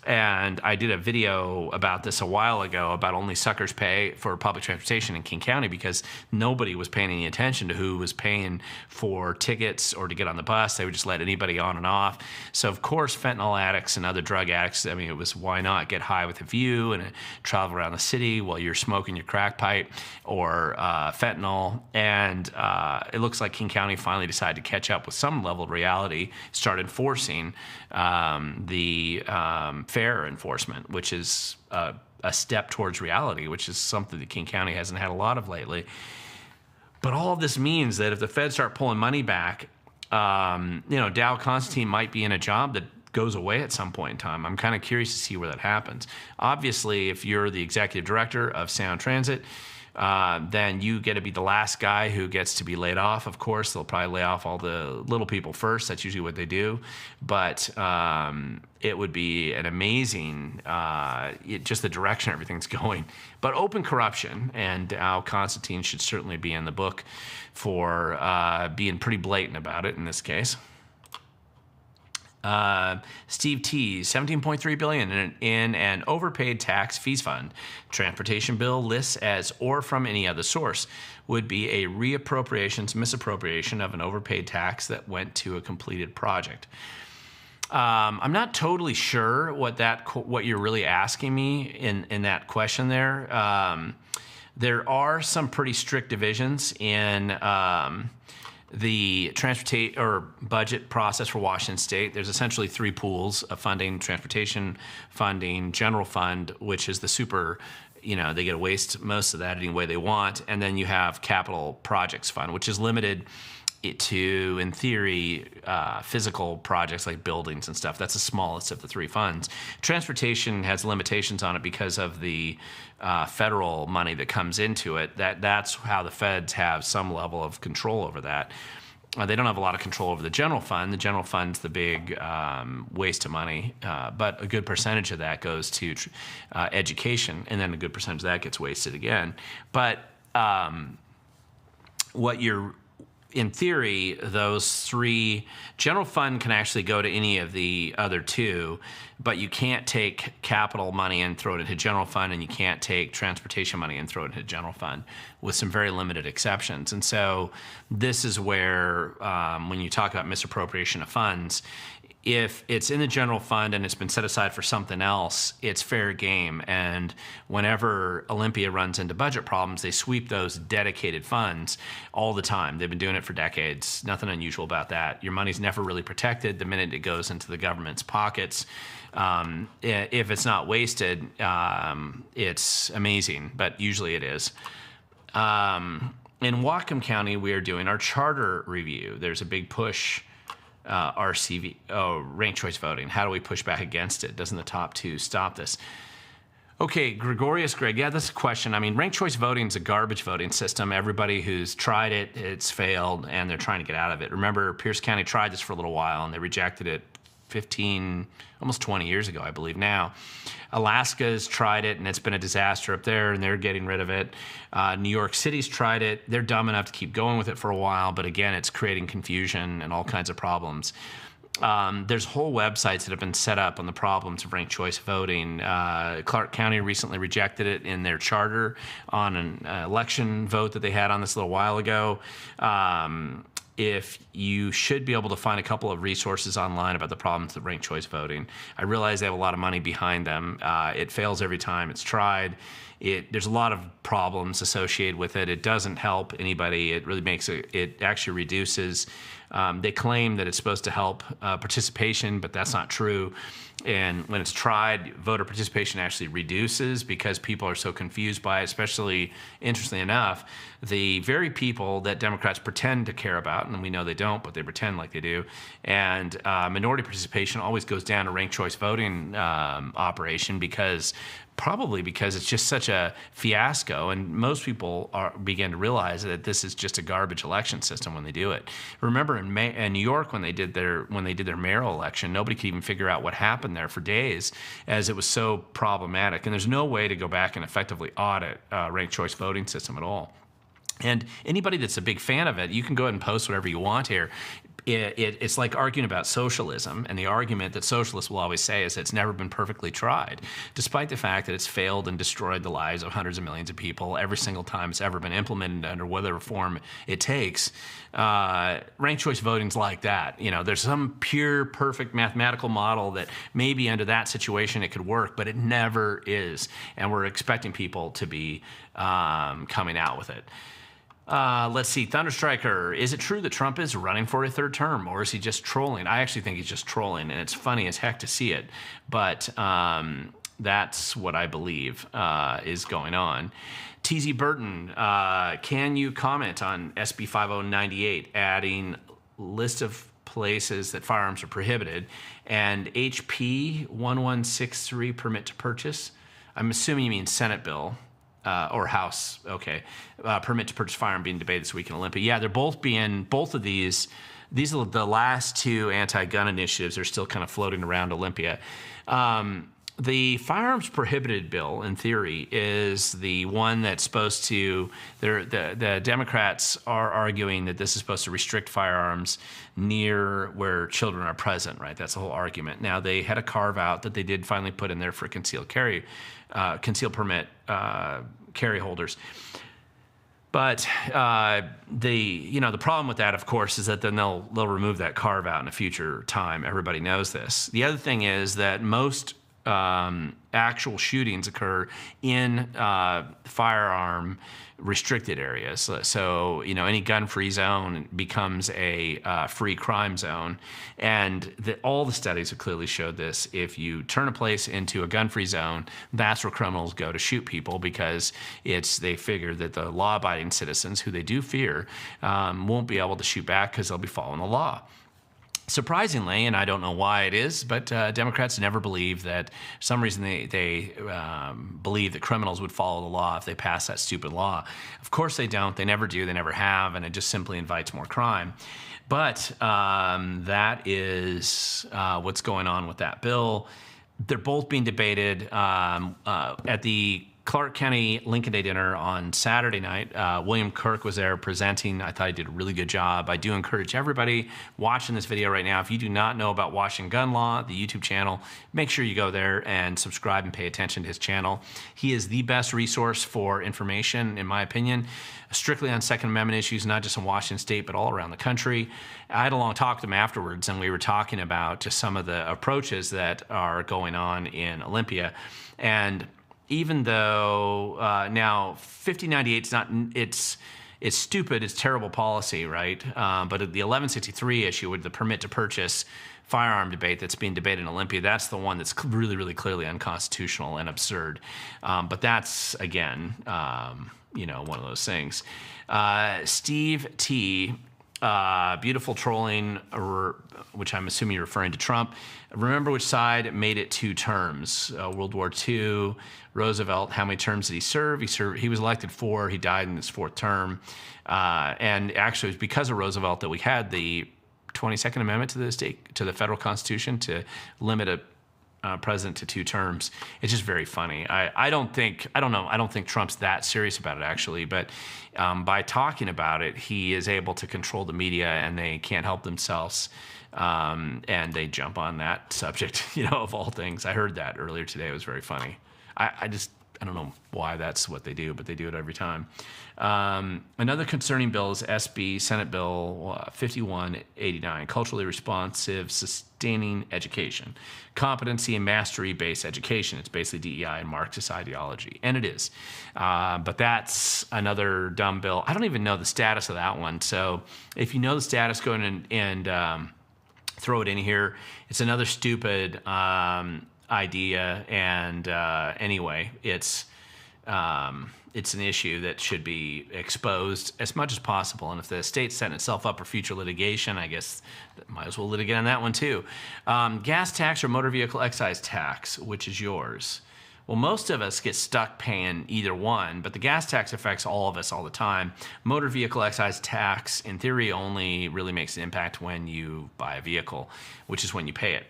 And I did a video about this a while ago about only suckers pay for public transportation in King County because nobody was paying any attention to who was paying for tickets or to get on the bus. They would just let anybody on and off. So, of course, fentanyl addicts and other drug addicts, I mean, it was why not get high with a view and travel around the city while you're smoking your crack pipe or fentanyl. And it looks like King County finally decided to catch up with some level of reality, start enforcing the fare enforcement, which is a step towards reality, which is something that King County hasn't had a lot of lately. But all of this means that if the feds start pulling money back, Dow Constantine might be in a job that goes away at some point in time. I'm kind of curious to see where that happens. Obviously, if you're the executive director of Sound Transit, then you get to be the last guy who gets to be laid off. Of course, they'll probably lay off all the little people first. That's usually what they do. But it would be an amazing, just the direction everything's going. But open corruption, and Al Constantine should certainly be in the book for being pretty blatant about it in this case. Steve T, $17.3 billion in an overpaid tax fees fund. Transportation bill lists as or from any other source would be a misappropriation of an overpaid tax that went to a completed project. I'm not totally sure what you're really asking me in that question there. There are some pretty strict divisions in the budget process for Washington State. There's essentially three pools of funding: transportation funding, general fund, which is the super, they get to waste most of that any way they want, and then you have capital projects fund, which is limited to, in theory, physical projects like buildings and stuff. That's the smallest of the three funds. Transportation has limitations on it because of the federal money that comes into it. That's how the feds have some level of control over that. They don't have a lot of control over the general fund. The general fund's the big waste of money, but a good percentage of that goes to education, and then a good percentage of that gets wasted again. But in theory, those three, general fund can actually go to any of the other two, but you can't take capital money and throw it into general fund, and you can't take transportation money and throw it into general fund, with some very limited exceptions. And so this is where, when you talk about misappropriation of funds, if it's in the general fund and it's been set aside for something else, it's fair game. And whenever Olympia runs into budget problems, they sweep those dedicated funds all the time. They've been doing it for decades. Nothing unusual about that. Your money's never really protected the minute it goes into the government's pockets. If it's not wasted, it's amazing, but usually it is. In Whatcom County, we are doing our charter review. There's a big push. RCV, ranked choice voting. How do we push back against it? Doesn't the top two stop this? Okay, Gregorius Greg, yeah, that's a question. I mean, ranked choice voting is a garbage voting system. Everybody who's tried it, it's failed, and they're trying to get out of it. Remember, Pierce County tried this for a little while, and they rejected it 15, almost 20 years ago, I believe now. Alaska's tried it, and it's been a disaster up there, and they're getting rid of it. New York City's tried it. They're dumb enough to keep going with it for a while, but again, it's creating confusion and all kinds of problems. There's whole websites that have been set up on the problems of ranked choice voting. Clark County recently rejected it in their charter on an election vote that they had on this a little while ago. If you should be able to find a couple of resources online about the problems of ranked choice voting. I realize they have a lot of money behind them. It fails every time it's tried. There's a lot of problems associated with it. It doesn't help anybody. It really it actually reduces. They claim that it's supposed to help participation, but that's not true. And when it's tried, voter participation actually reduces because people are so confused by it, especially, interestingly enough, the very people that Democrats pretend to care about, and we know they don't, but they pretend like they do, and minority participation always goes down to ranked choice voting operation probably because it's just such a fiasco, and most people begin to realize that this is just a garbage election system when they do it. Remember in New York when they did their mayoral election, nobody could even figure out what happened there for days, as it was so problematic. And there's no way to go back and effectively audit ranked choice voting system at all. And anybody that's a big fan of it, you can go ahead and post whatever you want here. It's like arguing about socialism, and the argument that socialists will always say is that it's never been perfectly tried, despite the fact that it's failed and destroyed the lives of hundreds of millions of people every single time it's ever been implemented under whatever form it takes. Ranked choice voting's like that. There's some pure, perfect mathematical model that maybe under that situation it could work, but it never is, and we're expecting people to be coming out with it. Let's see, Thunderstriker, is it true that Trump is running for a third term, or is he just trolling? I actually think he's just trolling, and it's funny as heck to see it, but that's what I believe is going on. TZ Burton, can you comment on SB 5098 adding list of places that firearms are prohibited and HP 1163 permit to purchase? I'm assuming you mean Senate bill. Or House, okay. Permit to purchase firearm being debated this week in Olympia. Yeah, they're both of these are the last two anti-gun initiatives are still kind of floating around Olympia. The firearms prohibited bill, in theory, is the one that's supposed to, the Democrats are arguing that this is supposed to restrict firearms near where children are present, right? That's the whole argument. Now, they had a carve out that they did finally put in there for concealed permit carry holders. But the problem with that, of course, is that then they'll remove that carve out in a future time. Everybody knows this. The other thing is that most actual shootings occur in firearm restricted areas. So, any gun-free zone becomes a free crime zone. And all the studies have clearly showed this. If you turn a place into a gun-free zone, that's where criminals go to shoot people, because they figure that the law-abiding citizens, who they do fear, won't be able to shoot back because they'll be following the law. Surprisingly, and I don't know why it is, but Democrats never believe that, for some reason they believe that criminals would follow the law if they pass that stupid law. Of course they don't. They never do. They never have. And it just simply invites more crime. But that is what's going on with that bill. They're both being debated at the Clark County Lincoln Day dinner on Saturday night. William Kirk was there presenting. I thought he did a really good job. I do encourage everybody watching this video right now, if you do not know about Washington Gun Law, the YouTube channel, make sure you go there and subscribe and pay attention to his channel. He is the best resource for information, in my opinion, strictly on Second Amendment issues, not just in Washington State, but all around the country. I had a long talk with him afterwards, and we were talking about just some of the approaches that are going on in Olympia. And even though now 5098 is not, it's stupid, it's terrible policy, right? But the 1163 issue with the permit to purchase firearm debate that's being debated in Olympia, that's the one that's really, really clearly unconstitutional and absurd. But that's, again, one of those things. Steve T., beautiful trolling, which I'm assuming you're referring to Trump. Remember which side made it 2 terms? World War II, Roosevelt, how many terms did he serve? He was elected 4, he died in his 4th term. And actually it was because of Roosevelt that we had the 22nd Amendment to the federal Constitution to limit a president to 2 terms. It's just very funny. I don't think Trump's that serious about it, actually, but by talking about it, he is able to control the media, and they can't help themselves, and they jump on that subject, of all things. I heard that earlier today. It was very funny. I don't know why that's what they do, but they do it every time. Another concerning bill is SB Senate Bill 5189, Culturally Responsive Sustaining Education, Competency and Mastery-Based Education. It's basically DEI and Marxist ideology, and it is. But that's another dumb bill. I don't even know the status of that one, so if you know the status, go in and throw it in here. It's another stupid idea, and anyway, it's an issue that should be exposed as much as possible. And if the state's setting itself up for future litigation, I guess might as well litigate on that one too. Gas tax or motor vehicle excise tax, which is yours? Well, most of us get stuck paying either one, but the gas tax affects all of us all the time. Motor vehicle excise tax, in theory, only really makes an impact when you buy a vehicle, which is when you pay it.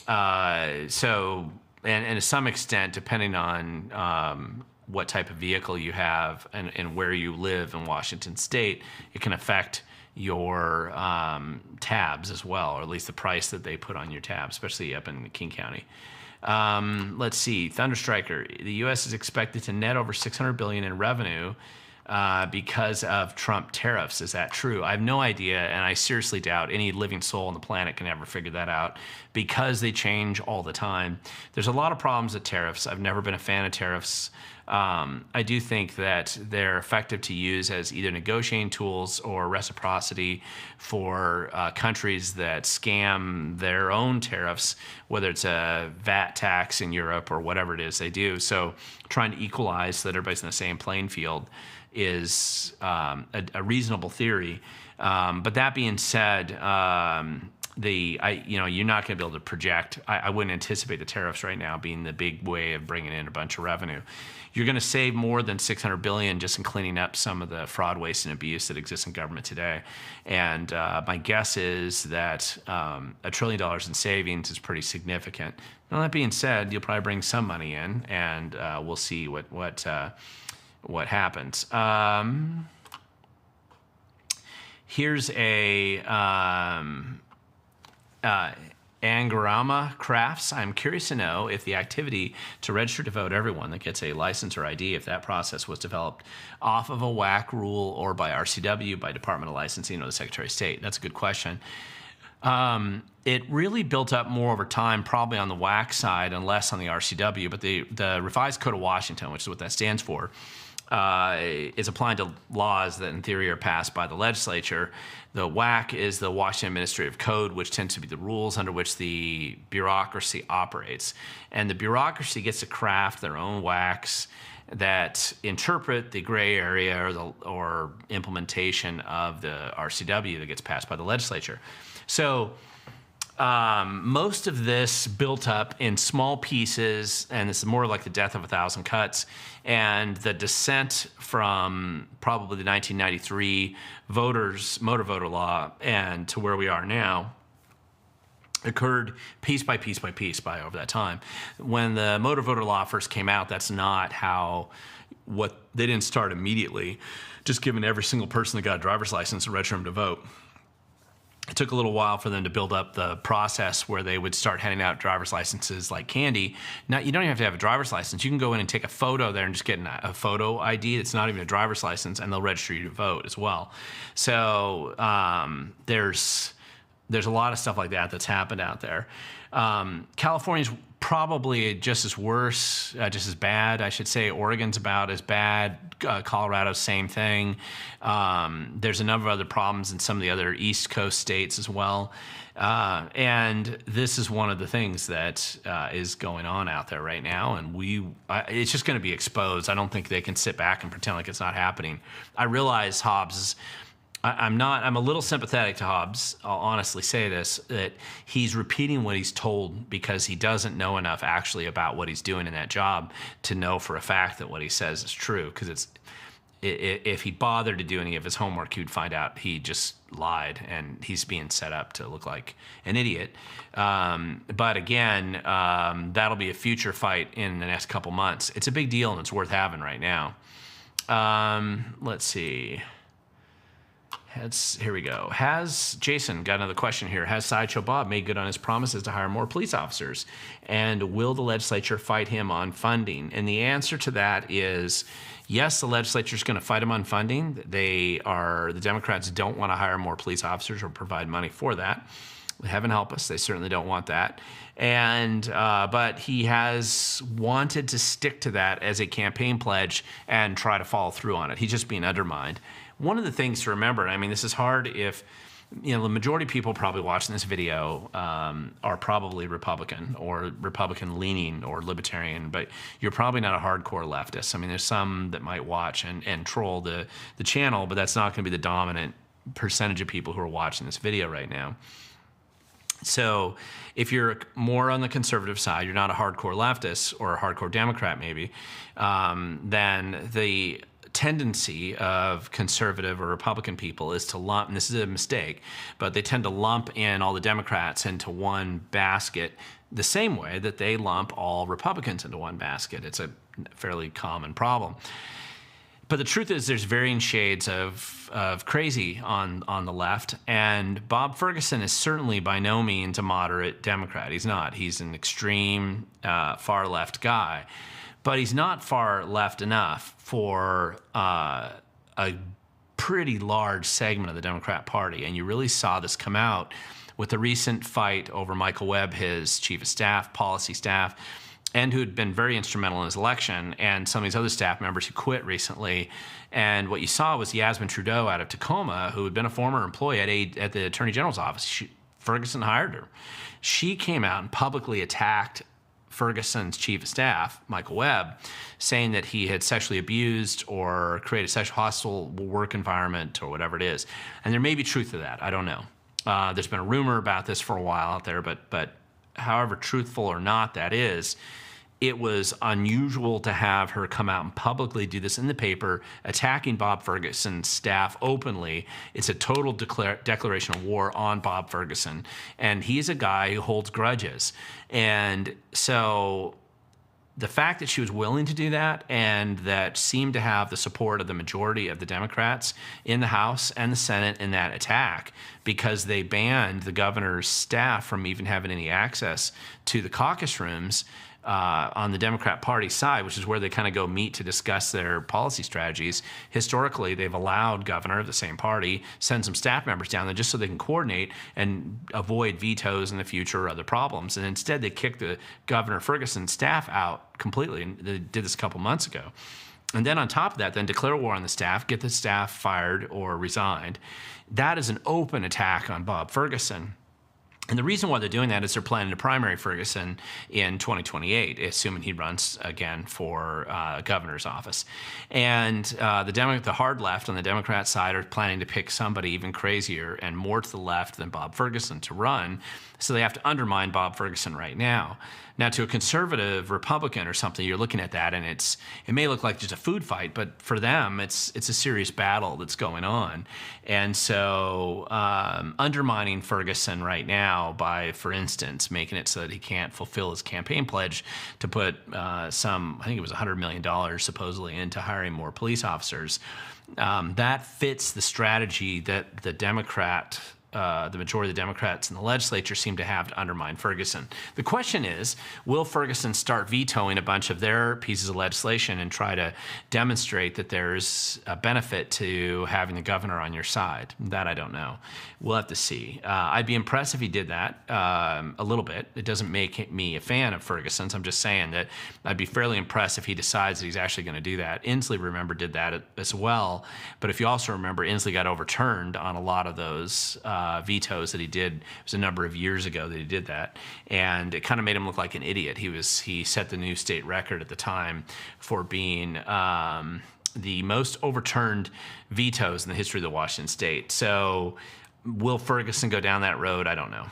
And to some extent, depending on what type of vehicle you have and where you live in Washington State, it can affect your tabs as well, or at least the price that they put on your tabs, especially up in King County. Let's see, Thunderstriker. The U.S. is expected to net over $600 billion in revenue because of Trump tariffs. Is that true? I have no idea, and I seriously doubt any living soul on the planet can ever figure that out, because they change all the time. There's a lot of problems with tariffs. I've never been a fan of tariffs. I do think that they're effective to use as either negotiating tools or reciprocity for countries that scam their own tariffs, whether it's a VAT tax in Europe or whatever it is they do. So trying to equalize so that everybody's in the same playing field is a reasonable theory. But that being said, you're not going to be able to project. I wouldn't anticipate the tariffs right now being the big way of bringing in a bunch of revenue. You're going to save more than $600 billion just in cleaning up some of the fraud, waste, and abuse that exists in government today. And my guess is that $1 trillion in savings is pretty significant. Now, that being said, you'll probably bring some money in, and we'll see what happens. Here's a Angarama Crafts. I'm curious to know if the activity to register to vote everyone that gets a license or ID, if that process was developed off of a WAC rule or by RCW, by Department of Licensing or the Secretary of State. That's a good question. It really built up more over time, probably on the WAC side and less on the RCW. But the Revised Code of Washington, which is what that stands for, is applying to laws that in theory are passed by the legislature. The WAC is the Washington Administrative Code, which tends to be the rules under which the bureaucracy operates. And the bureaucracy gets to craft their own WACs that interpret the gray area or implementation of the RCW that gets passed by the legislature. So most of this built up in small pieces, and this is more like the death of a thousand cuts, and the descent from probably the 1993 motor voter law and to where we are now occurred piece by piece by piece by over that time. When the motor voter law first came out, that's not they didn't start immediately, just giving every single person that got a driver's license a register to vote. It took a little while for them to build up the process where they would start handing out driver's licenses like candy. Now, you don't even have to have a driver's license. You can go in and take a photo there and just get a photo ID that's not even a driver's license, and they'll register you to vote as well. So there's a lot of stuff like that that's happened out there. California's probably just as bad, I should say. Oregon's about as bad. Colorado, same thing. There's a number of other problems in some of the other East Coast states as well. And this is one of the things that is going on out there right now. And it's just going to be exposed. I don't think they can sit back and pretend like it's not happening. I realize Hobbs I'm a little sympathetic to Hobbs. I'll honestly say this, that he's repeating what he's told because he doesn't know enough actually about what he's doing in that job to know for a fact that what he says is true. Because if he bothered to do any of his homework, you'd find out he just lied and he's being set up to look like an idiot. But again, that'll be a future fight in the next couple months. It's a big deal and it's worth having right now. Let's see. Here we go. Jason got another question here. Has Sideshow Bob made good on his promises to hire more police officers? And will the legislature fight him on funding? And the answer to that is yes, the legislature is going to fight him on funding. The Democrats don't want to hire more police officers or provide money for that. Heaven help us. They certainly don't want that. But he has wanted to stick to that as a campaign pledge and try to follow through on it. He's just being undermined. One of the things to remember, I mean, this is hard if, the majority of people probably watching this video are probably Republican or Republican-leaning or libertarian, but you're probably not a hardcore leftist. I mean, there's some that might watch and troll the channel, but that's not going to be the dominant percentage of people who are watching this video right now. So if you're more on the conservative side, you're not a hardcore leftist or a hardcore Democrat maybe, then the tendency of conservative or Republican people is to lump, and this is a mistake, but they tend to lump in all the Democrats into one basket the same way that they lump all Republicans into one basket. It's a fairly common problem. But the truth is there's varying shades of crazy on the left, and Bob Ferguson is certainly by no means a moderate Democrat. He's not. He's an extreme far left guy. But he's not far left enough for a pretty large segment of the Democrat Party. And you really saw this come out with the recent fight over Michael Webb, his chief of staff, policy staff, and who had been very instrumental in his election, and some of these other staff members who quit recently. And what you saw was Yasmin Trudeau out of Tacoma, who had been a former employee at the Attorney General's office. Ferguson hired her. She came out and publicly attacked Ferguson's chief of staff, Michael Webb, saying that he had sexually abused or created a sexual hostile work environment or whatever it is. And there may be truth to that. I don't know. There's been a rumor about this for a while out there, but however truthful or not that is, it was unusual to have her come out and publicly do this in the paper, attacking Bob Ferguson's staff openly. It's a total declaration of war on Bob Ferguson. And he's a guy who holds grudges. And so the fact that she was willing to do that and that seemed to have the support of the majority of the Democrats in the House and the Senate in that attack, because they banned the governor's staff from even having any access to the caucus rooms, on the Democrat Party side, which is where they kind of go meet to discuss their policy strategies, historically they've allowed governor of the same party send some staff members down there just so they can coordinate and avoid vetoes in the future or other problems. And instead they kicked the Governor Ferguson staff out completely, and they did this a couple months ago. And then on top of that, then declare war on the staff, get the staff fired or resigned. That is an open attack on Bob Ferguson. And the reason why they're doing that is they're planning to primary Ferguson in 2028, assuming he runs again for governor's office. And the hard left on the Democrat side are planning to pick somebody even crazier and more to the left than Bob Ferguson to run. So they have to undermine Bob Ferguson right now. Now, to a conservative Republican or something, you're looking at that, and it may look like just a food fight, but for them, it's a serious battle that's going on. And so undermining Ferguson right now by, for instance, making it so that he can't fulfill his campaign pledge to put I think it was $100 million supposedly into hiring more police officers, that fits the strategy that the majority of the Democrats in the legislature seem to have to undermine Ferguson. The question is, will Ferguson start vetoing a bunch of their pieces of legislation and try to demonstrate that there's a benefit to having the governor on your side? That I don't know. We'll have to see. I'd be impressed if he did that a little bit. It doesn't make me a fan of Ferguson's. I'm just saying that I'd be fairly impressed if he decides that he's actually going to do that. Inslee, remember, did that as well. But if you also remember, Inslee got overturned on a lot of those vetoes that he did. It was a number of years ago that he did that, and it kind of made him look like an idiot. He set the new state record at the time for being the most overturned vetoes in the history of the Washington state. So will Ferguson go down that road? I don't know.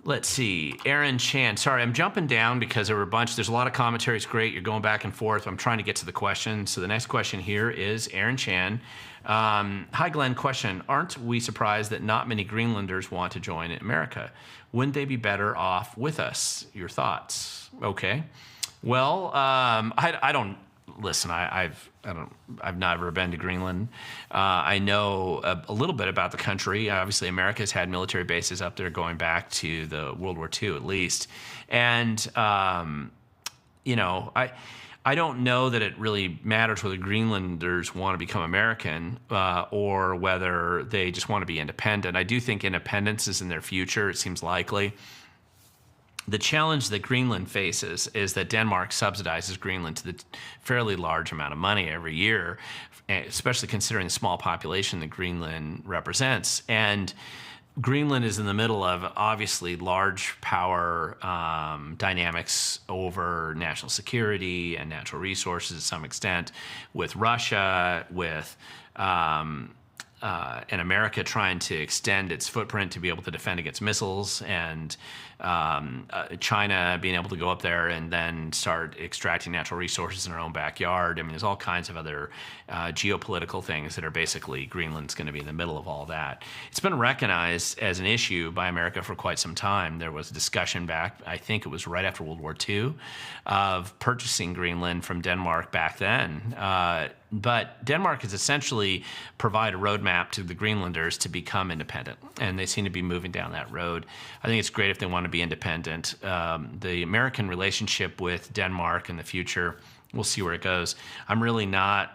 Let's see. Aaron Chan. Sorry, I'm jumping down because there were a bunch. There's a lot of commentary. It's great. You're going back and forth. I'm trying to get to the question. So the next question here is Aaron Chan. Hi, Glenn. Question. Aren't we surprised that not many Greenlanders want to join America? Wouldn't they be better off with us? Your thoughts? Okay. Well, I don't... Listen, I've never been to Greenland. I know a little bit about the country. Obviously, America's had military bases up there going back to the World War II at least. And, I don't know that it really matters whether Greenlanders want to become American or whether they just want to be independent. I do think independence is in their future. It seems likely. The challenge that Greenland faces is that Denmark subsidizes Greenland to the fairly large amount of money every year, especially considering the small population that Greenland represents. And Greenland is in the middle of obviously large power dynamics over national security and natural resources to some extent, with Russia, with and America trying to extend its footprint to be able to defend against missiles, and China being able to go up there and then start extracting natural resources in our own backyard. I mean, there's all kinds of other geopolitical things that are basically Greenland's going to be in the middle of all that. It's been recognized as an issue by America for quite some time. There was a discussion back, I think it was right after World War II, of purchasing Greenland from Denmark back then. But Denmark has essentially provided a roadmap to the Greenlanders to become independent, and they seem to be moving down that road. I think it's great if they want to be independent. The American relationship with Denmark in the future, we'll see where it goes. I'm really not,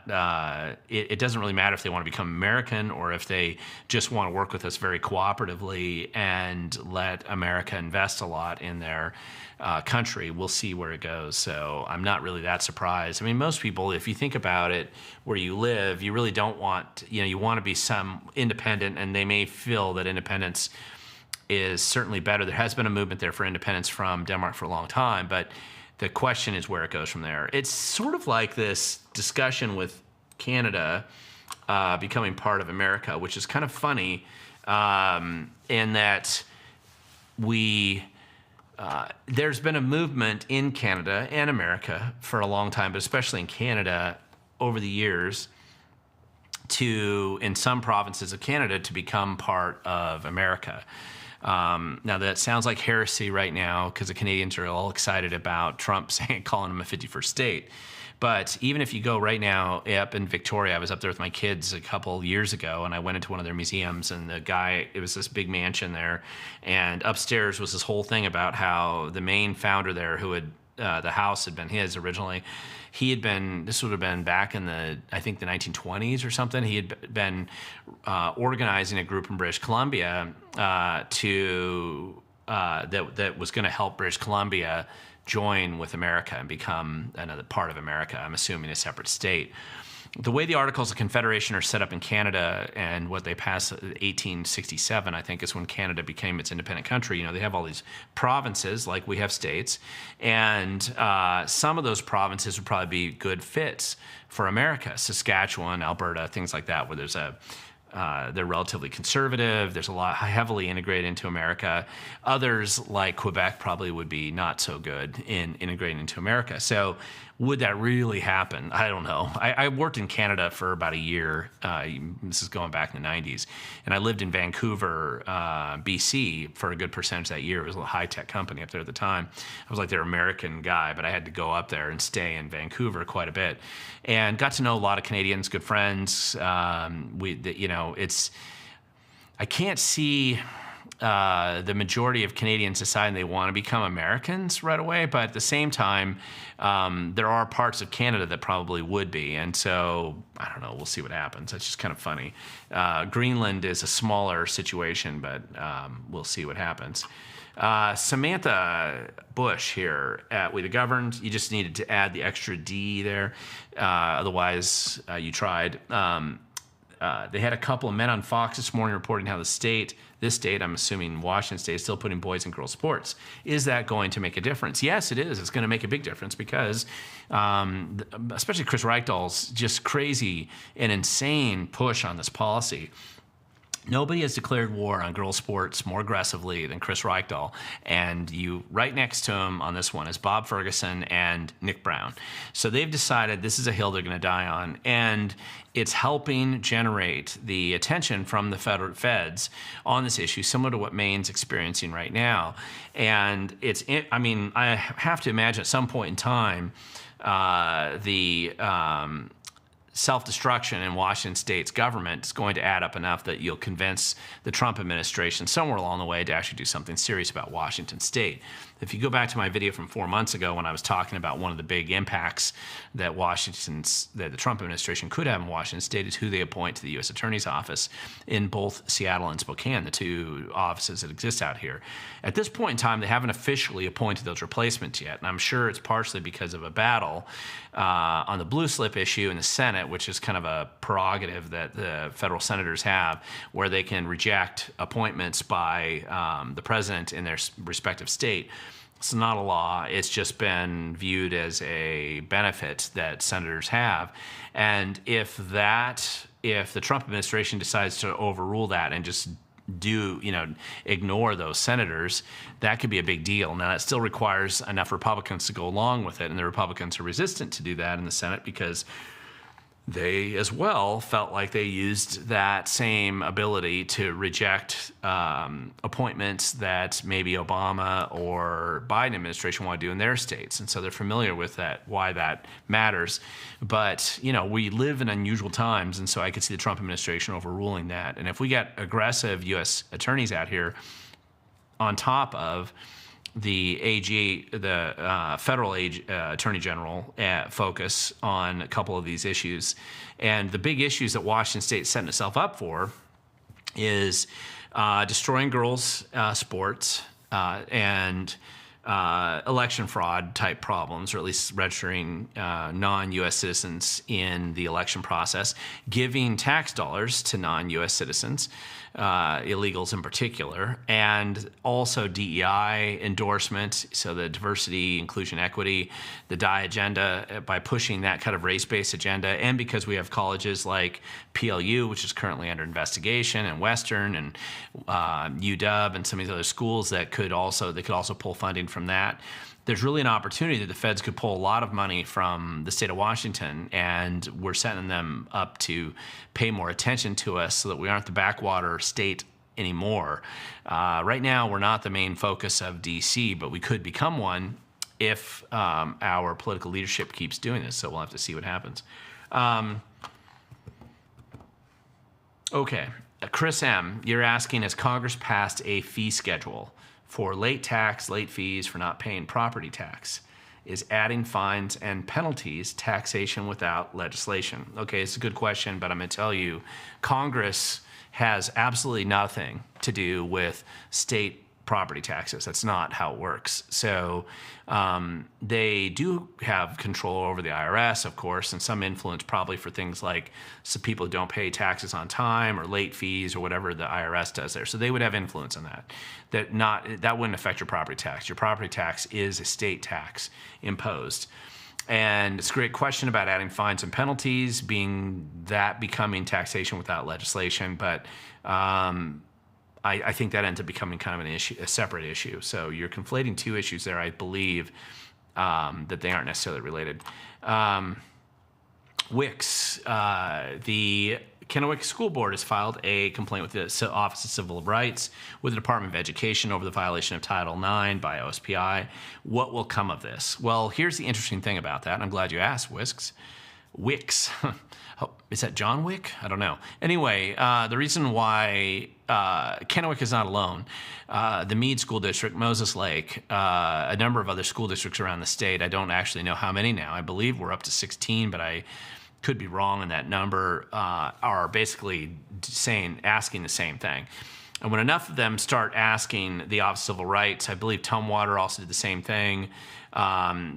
it doesn't really matter if they want to become American or if they just want to work with us very cooperatively and let America invest a lot in their country. We'll see where it goes. So I'm not really that surprised. I mean, most people, if you think about it, where you live, you really don't want, you want to be some independent, and they may feel that independence is certainly better. There has been a movement there for independence from Denmark for a long time, but the question is where it goes from there. It's sort of like this discussion with Canada becoming part of America, which is kind of funny in that there's been a movement in Canada and America for a long time, but especially in Canada over the years, in some provinces of Canada, to become part of America. Now, that sounds like heresy right now because the Canadians are all excited about Trump calling them a 51st state. But even if you go right now up in Victoria, I was up there with my kids a couple years ago, and I went into one of their museums, and the guy, it was this big mansion there, and upstairs was this whole thing about how the main founder there, who had the house had been his originally. He had been, this would have been back in I think the 1920s or something. He had been organizing a group in British Columbia that was going to help British Columbia join with America and become another part of America, I'm assuming a separate state. The way the Articles of Confederation are set up in Canada and what they passed in 1867, I think, is when Canada became its independent country. You know, they have all these provinces, like we have states, and some of those provinces would probably be good fits for America. Saskatchewan, Alberta, things like that, where there's they're relatively conservative. There's a lot heavily integrated into America. Others, like Quebec, probably would be not so good in integrating into America. So would that really happen? I don't know. I worked in Canada for about a year. This is going back in the 90s. And I lived in Vancouver, BC for a good percentage of that year. It was a high-tech company up there at the time. I was like their American guy, but I had to go up there and stay in Vancouver quite a bit. And got to know a lot of Canadians, good friends. I can't see the majority of Canadians deciding they want to become Americans right away, but at the same time, there are parts of Canada that probably would be, and so I don't know. We'll see what happens. That's just kind of funny. Greenland is a smaller situation, but we'll see what happens. Samantha Bush here at We the Governed. You just needed to add the extra D there. Otherwise, you tried. They had a couple of men on Fox this morning reporting how this state, I'm assuming Washington State, is still putting boys in girls sports. Is that going to make a difference? Yes, it is. It's going to make a big difference because especially Chris Reichdahl's just crazy and insane push on this policy. Nobody has declared war on girls' sports more aggressively than Chris Reichdahl. And you, right next to him on this one is Bob Ferguson and Nick Brown. So they've decided this is a hill they're going to die on. And it's helping generate the attention from the federal feds on this issue, similar to what Maine's experiencing right now. And I have to imagine at some point in time, self-destruction in Washington State's government is going to add up enough that you'll convince the Trump administration somewhere along the way to actually do something serious about Washington State. If you go back to my video from 4 months ago when I was talking about one of the big impacts that the Trump administration could have in Washington State is who they appoint to the U.S. Attorney's Office in both Seattle and Spokane, the two offices that exist out here. At this point in time, they haven't officially appointed those replacements yet, and I'm sure it's partially because of a battle on the blue slip issue in the Senate, which is kind of a prerogative that the federal senators have, where they can reject appointments by the president in their respective state. It's not a law. It's just been viewed as a benefit that senators have. And if the Trump administration decides to overrule that and just ignore those senators, that could be a big deal. Now, that still requires enough Republicans to go along with it, and the Republicans are resistant to do that in the Senate because they as well felt like they used that same ability to reject appointments that maybe Obama or Biden administration want to do in their states. And so they're familiar with that, why that matters. But, we live in unusual times, and so I could see the Trump administration overruling that. And if we get aggressive U.S. attorneys out here on top of the AG, the federal attorney general, focus on a couple of these issues. And the big issues that Washington State is setting itself up for is destroying girls' sports and election fraud type problems, or at least registering non-U.S. citizens in the election process, giving tax dollars to non-U.S. citizens, illegals in particular, and also DEI endorsement, so the diversity, inclusion, equity, the DI agenda, by pushing that kind of race-based agenda, and because we have colleges like PLU, which is currently under investigation, and Western, and UW, and some of these other schools that could also pull funding from that. There's really an opportunity that the feds could pull a lot of money from the state of Washington, and we're setting them up to pay more attention to us so that we aren't the backwater state anymore. Right now, we're not the main focus of DC, but we could become one if our political leadership keeps doing this. So we'll have to see what happens. Okay. Chris M., you're asking, has Congress passed a fee schedule for late tax, late fees for not paying property tax? Is adding fines and penalties taxation without legislation? Okay, it's a good question, but I'm going to tell you, Congress has absolutely nothing to do with state property taxes. That's not how it works. So they do have control over the IRS, of course, and some influence probably for things like some people who don't pay taxes on time or late fees or whatever the IRS does there. So they would have influence on that. That wouldn't affect your property tax. Your property tax is a state tax imposed. And it's a great question about adding fines and penalties, becoming taxation without legislation. But I think that ends up becoming kind of an issue, a separate issue. So you're conflating two issues there, I believe, that they aren't necessarily related. WICS, the Kennewick School Board has filed a complaint with the Office of Civil Rights with the Department of Education over the violation of Title IX by OSPI. What will come of this? Well, here's the interesting thing about that. I'm glad you asked, WICS. Is that John Wick? I don't know. Anyway, the reason why Kennewick is not alone, the Meade School District, Moses Lake, a number of other school districts around the state, I don't actually know how many now. I believe we're up to 16, but I could be wrong in that number, are basically asking the same thing. And when enough of them start asking the Office of Civil Rights, I believe Tumwater also did the same thing.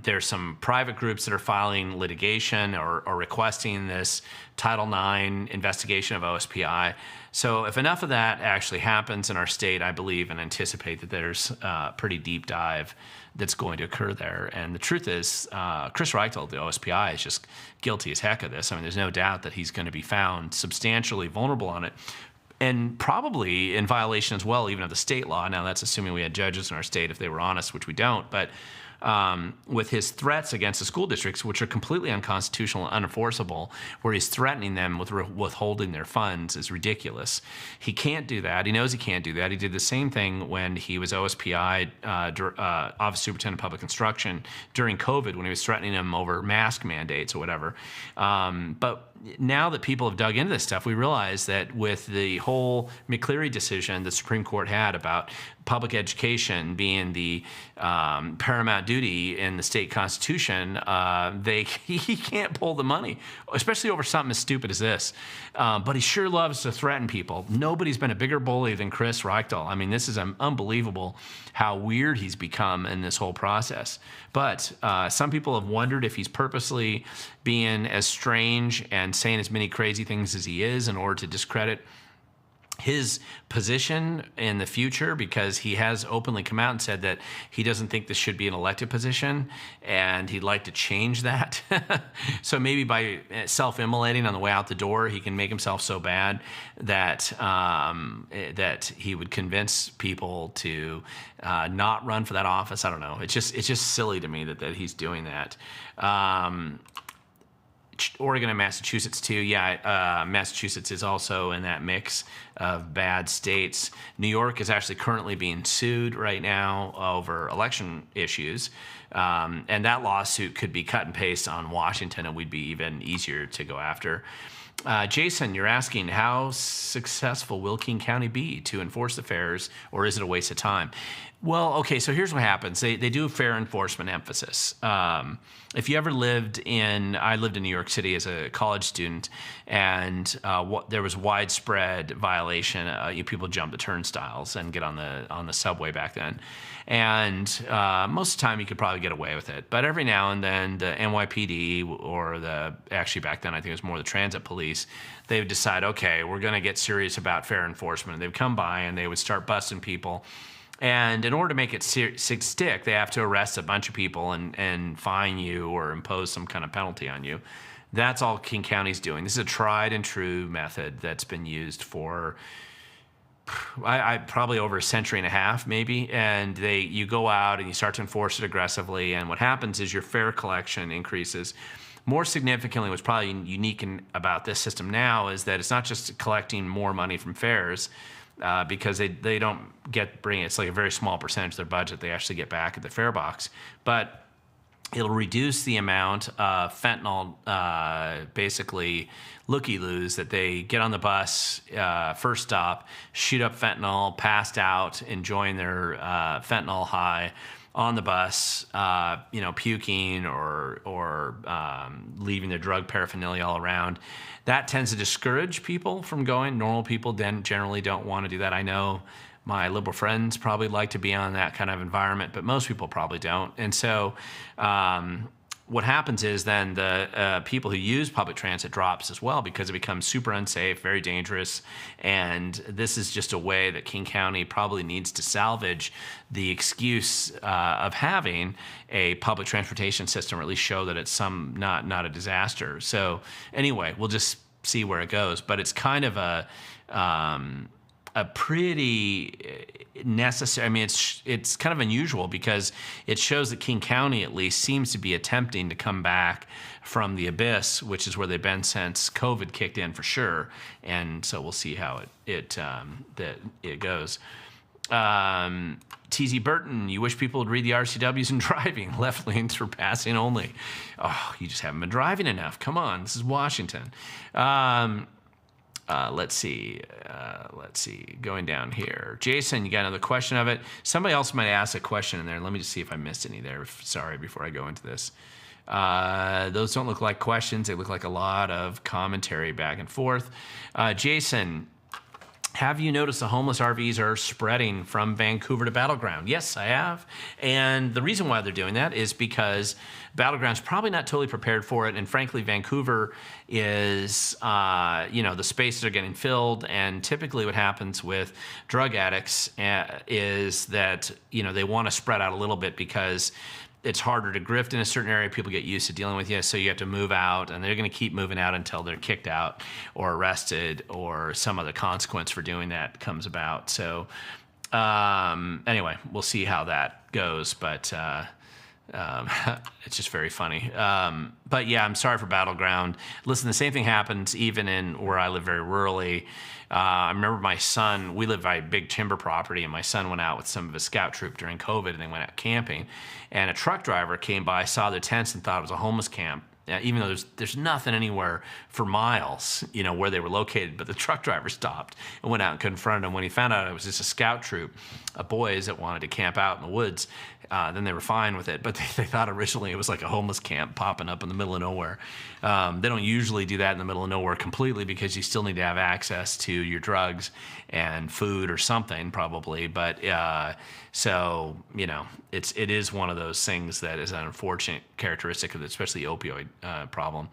There's some private groups that are filing litigation or requesting this Title IX investigation of OSPI. So if enough of that actually happens in our state, I believe and anticipate that there's a pretty deep dive that's going to occur there. And the truth is, Chris Reichel, the OSPI, is just guilty as heck of this. I mean, there's no doubt that he's going to be found substantially vulnerable on it. And probably in violation as well, even of the state law. Now, that's assuming we had judges in our state if they were honest, which we don't. But with his threats against the school districts, which are completely unconstitutional and unenforceable, where he's threatening them with withholding their funds, is ridiculous. He can't do that. He knows he can't do that. He did the same thing when he was OSPI, Office Superintendent of Public Instruction, during COVID, when he was threatening them over mask mandates or whatever. But now that people have dug into this stuff, we realize that with the whole McCleary decision the Supreme Court had about public education being the paramount duty in the state constitution, he can't pull the money, especially over something as stupid as this. But he sure loves to threaten people. Nobody's been a bigger bully than Chris Reichel. I mean, this is unbelievable how weird he's become in this whole process. But some people have wondered if he's purposely being as strange and saying as many crazy things as he is in order to discredit his position in the future, because he has openly come out and said that he doesn't think this should be an elected position and he'd like to change that. So maybe by self-immolating on the way out the door, he can make himself so bad that that he would convince people to not run for that office. I don't know. It's just silly to me that he's doing that. Oregon and Massachusetts too. Yeah, Massachusetts is also in that mix of bad states. New York is actually currently being sued right now over election issues. And that lawsuit could be cut and paste on Washington, and we'd be even easier to go after. Jason, you're asking, how successful will King County be to enforce the fairs, or is it a waste of time? Well, okay, so here's what happens. They do fair enforcement emphasis. If you ever I lived in New York City as a college student, and there was widespread violation. People jumped the turnstiles and get on the subway back then. And most of the time you could probably get away with it. But every now and then the NYPD or actually back then I think it was more the transit police, they would decide, okay, we're going to get serious about fair enforcement. And they would come by and they would start busting people. And in order to make it stick, they have to arrest a bunch of people and fine you or impose some kind of penalty on you. That's all King County's doing. This is a tried and true method that's been used for probably over a century and a half, maybe. And you go out and you start to enforce it aggressively. And what happens is your fare collection increases. More significantly, what's probably unique about this system now is that it's not just collecting more money from fares. because they don't bring it's like a very small percentage of their budget they actually get back at the fare box, but it'll reduce the amount of fentanyl, basically looky-loos that they get on the bus, first stop, shoot up fentanyl, passed out, enjoying their fentanyl high on the bus, puking or leaving their drug paraphernalia all around. That tends to discourage people from going. Normal people then generally don't want to do that. I know my liberal friends probably like to be on that kind of environment, but most people probably don't. And so what happens is then the people who use public transit drops as well, because it becomes super unsafe, very dangerous. And this is just a way that King County probably needs to salvage the excuse of having a public transportation system, or at least show that it's not a disaster. So anyway, we'll just see where it goes. But it's kind of a pretty necessary. I mean, it's kind of unusual because it shows that King County at least seems to be attempting to come back from the abyss, which is where they've been since COVID kicked in for sure. And so we'll see how it goes. TZ Burton, you wish people would read the RCWs in driving. Left lanes for passing only. Oh, you just haven't been driving enough. Come on, this is Washington. Let's see. Going down here. Jason, you got another question of it. Somebody else might ask a question in there. Let me just see if I missed any there. Sorry, before I go into this. Those don't look like questions. They look like a lot of commentary back and forth. Jason, have you noticed the homeless RVs are spreading from Vancouver to Battleground? Yes, I have. And the reason why they're doing that is because Battleground's probably not totally prepared for it. And frankly, Vancouver is, the spaces are getting filled. And typically what happens with drug addicts is that, they want to spread out a little bit because it's harder to grift in a certain area. People get used to dealing with you, so you have to move out, and they're going to keep moving out until they're kicked out or arrested or some other consequence for doing that comes about. So anyway, we'll see how that goes, but it's just very funny. But yeah, I'm sorry for Battleground. Listen, the same thing happens even in where I live very rurally. I remember my son, we live by a big timber property, and my son went out with some of his scout troop during COVID, and they went out camping. And a truck driver came by, saw the tents, and thought it was a homeless camp. Even though there's nothing anywhere for miles, where they were located. But the truck driver stopped and went out and confronted him. When he found out it was just a scout troop of boys that wanted to camp out in the woods, then they were fine with it. But they thought originally it was like a homeless camp popping up in the middle of nowhere. They don't usually do that in the middle of nowhere completely, because you still need to have access to your drugs and food or something probably. But so, it is one of those things that is an unfortunate characteristic of especially the opioid problem.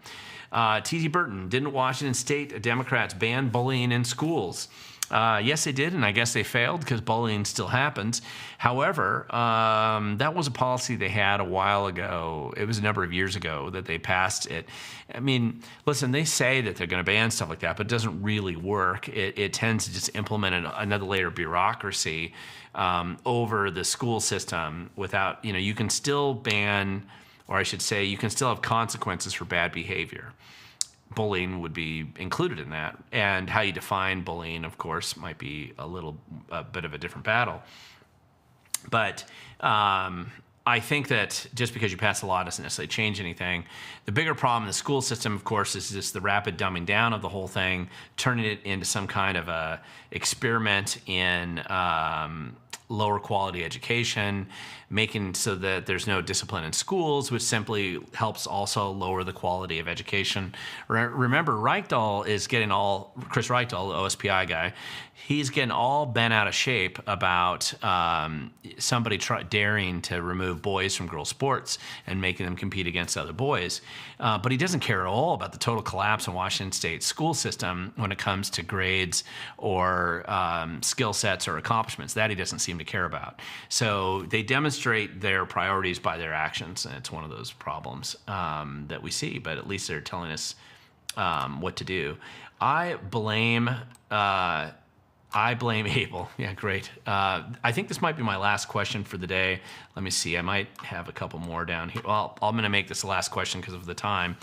T.T. Burton, didn't Washington State Democrats ban bullying in schools? Yes, they did, and I guess they failed because bullying still happens. However, that was a policy they had a while ago. It was a number of years ago that they passed it. I mean, listen, they say that they're going to ban stuff like that, but it doesn't really work. It tends to just implement another layer of bureaucracy over the school system without, you can still ban, or I should say, you can still have consequences for bad behavior. Bullying would be included in that. And how you define bullying, of course, might be a bit of a different battle. But I think that just because you pass a law doesn't necessarily change anything. The bigger problem in the school system, of course, is just the rapid dumbing down of the whole thing, turning it into some kind of a experiment in lower quality education, making so that there's no discipline in schools, which simply helps also lower the quality of education. Remember, Reichdahl is getting Chris Reichdahl, the OSPI guy, he's getting all bent out of shape about somebody daring to remove boys from girls' sports and making them compete against other boys. But he doesn't care at all about the total collapse in Washington State's school system when it comes to grades or skill sets or accomplishments. That he doesn't seem to care about. So they demonstrate their priorities by their actions, and it's one of those problems that we see, but at least they're telling us what to do. I blame I blame Abel. Yeah, great. I think this might be my last question for the day. Let me see. I might have a couple more down here. Well, I'm going to make this the last question because of the time.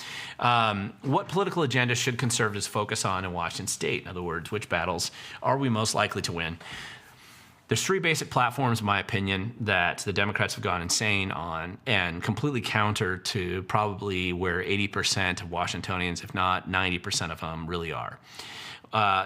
What political agenda should conservatives focus on in Washington State? In other words, which battles are we most likely to win? There's three basic platforms, in my opinion, that the Democrats have gone insane on and completely counter to probably where 80% of Washingtonians, if not 90% of them, really are.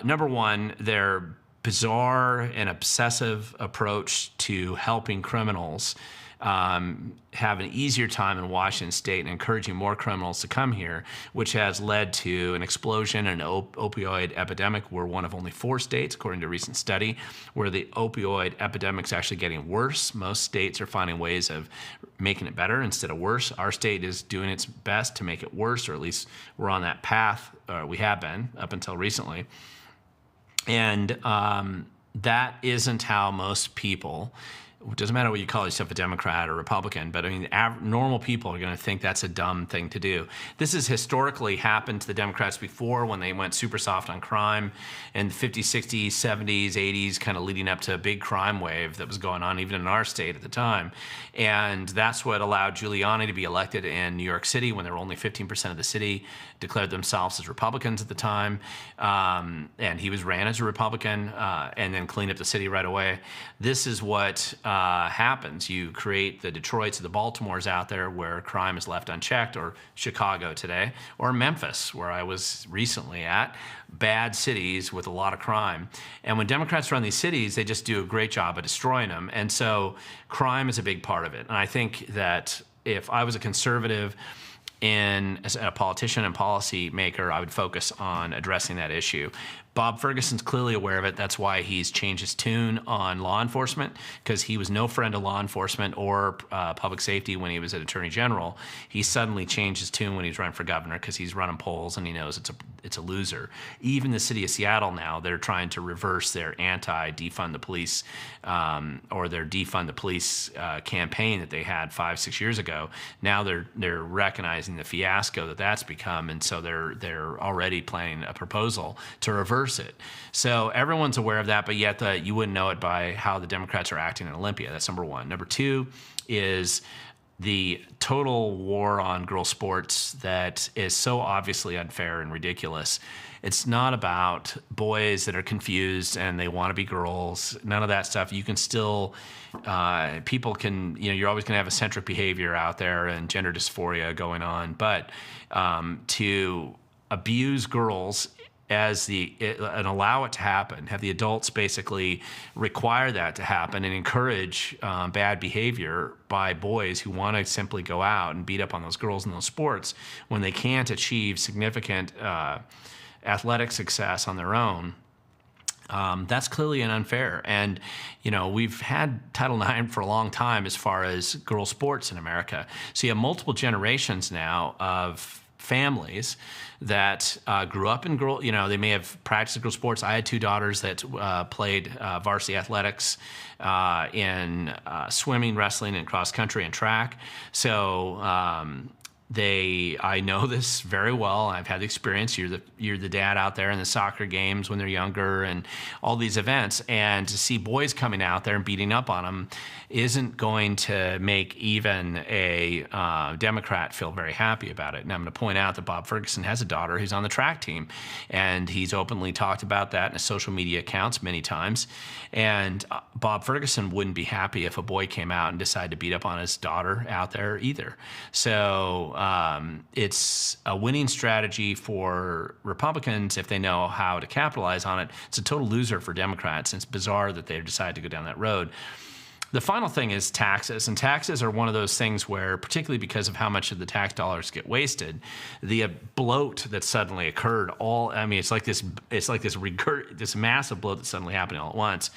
Number one, their bizarre and obsessive approach to helping criminals have an easier time in Washington State and encouraging more criminals to come here, which has led to an explosion in an opioid epidemic. We're one of only 4 states, according to a recent study, where the opioid epidemic's actually getting worse. Most states are finding ways of making it better instead of worse. Our state is doing its best to make it worse, or at least we're on that path. We have been up until recently. And that isn't how most people, it doesn't matter what you call yourself, a Democrat or Republican, but I mean, normal people are going to think that's a dumb thing to do. This has historically happened to the Democrats before when they went super soft on crime in the 50s, 60s, 70s, 80s, kind of leading up to a big crime wave that was going on even in our state at the time. And that's what allowed Giuliani to be elected in New York City when there were only 15% of the city declared themselves as Republicans at the time. And he was ran as a Republican and then cleaned up the city right away. This is what happens. You create the Detroits or the Baltimores out there where crime is left unchecked, or Chicago today, or Memphis, where I was recently at, bad cities with a lot of crime. And when Democrats run these cities, they just do a great job of destroying them. And so crime is a big part of it. And I think that if I was a conservative and as a politician and policy maker, I would focus on addressing that issue. Bob Ferguson's clearly aware of it. That's why he's changed his tune on law enforcement, because he was no friend of law enforcement or public safety when he was an attorney general. He suddenly changed his tune when he was running for governor because he's running polls and he knows it's a loser. Even the city of Seattle now, they're trying to reverse their anti-defund the police or their defund the police campaign that they had 5-6 years ago. Now they're recognizing the fiasco that that's become, and so they're already planning a proposal to reverse it. So everyone's aware of that, but yet you wouldn't know it by how the Democrats are acting in Olympia. That's number one. Number two is the total war on girl sports that is so obviously unfair and ridiculous. It's not about boys that are confused and they want to be girls. None of that stuff. You can still, people can, you're always going to have eccentric behavior out there and gender dysphoria going on. But to abuse girls and allow it to happen, have the adults basically require that to happen and encourage bad behavior by boys who want to simply go out and beat up on those girls in those sports when they can't achieve significant athletic success on their own. That's clearly unfair. And, we've had Title IX for a long time as far as girls' sports in America. So you have multiple generations now of families that grew up in they may have practiced girl sports. I had 2 daughters that played varsity athletics in swimming, wrestling, and cross country and track. So I know this very well. I've had the experience. You're the dad out there in the soccer games when they're younger and all these events. And to see boys coming out there and beating up on them isn't going to make even a Democrat feel very happy about it. And I'm going to point out that Bob Ferguson has a daughter who's on the track team, and he's openly talked about that in his social media accounts many times. And Bob Ferguson wouldn't be happy if a boy came out and decided to beat up on his daughter out there either. So it's a winning strategy for Republicans if they know how to capitalize on it. It's a total loser for Democrats, and it's bizarre that they decided to go down that road. The final thing is taxes, and taxes are one of those things where, particularly because of how much of the tax dollars get wasted, the bloat that suddenly occurred it's like this massive bloat that's suddenly happening all at once.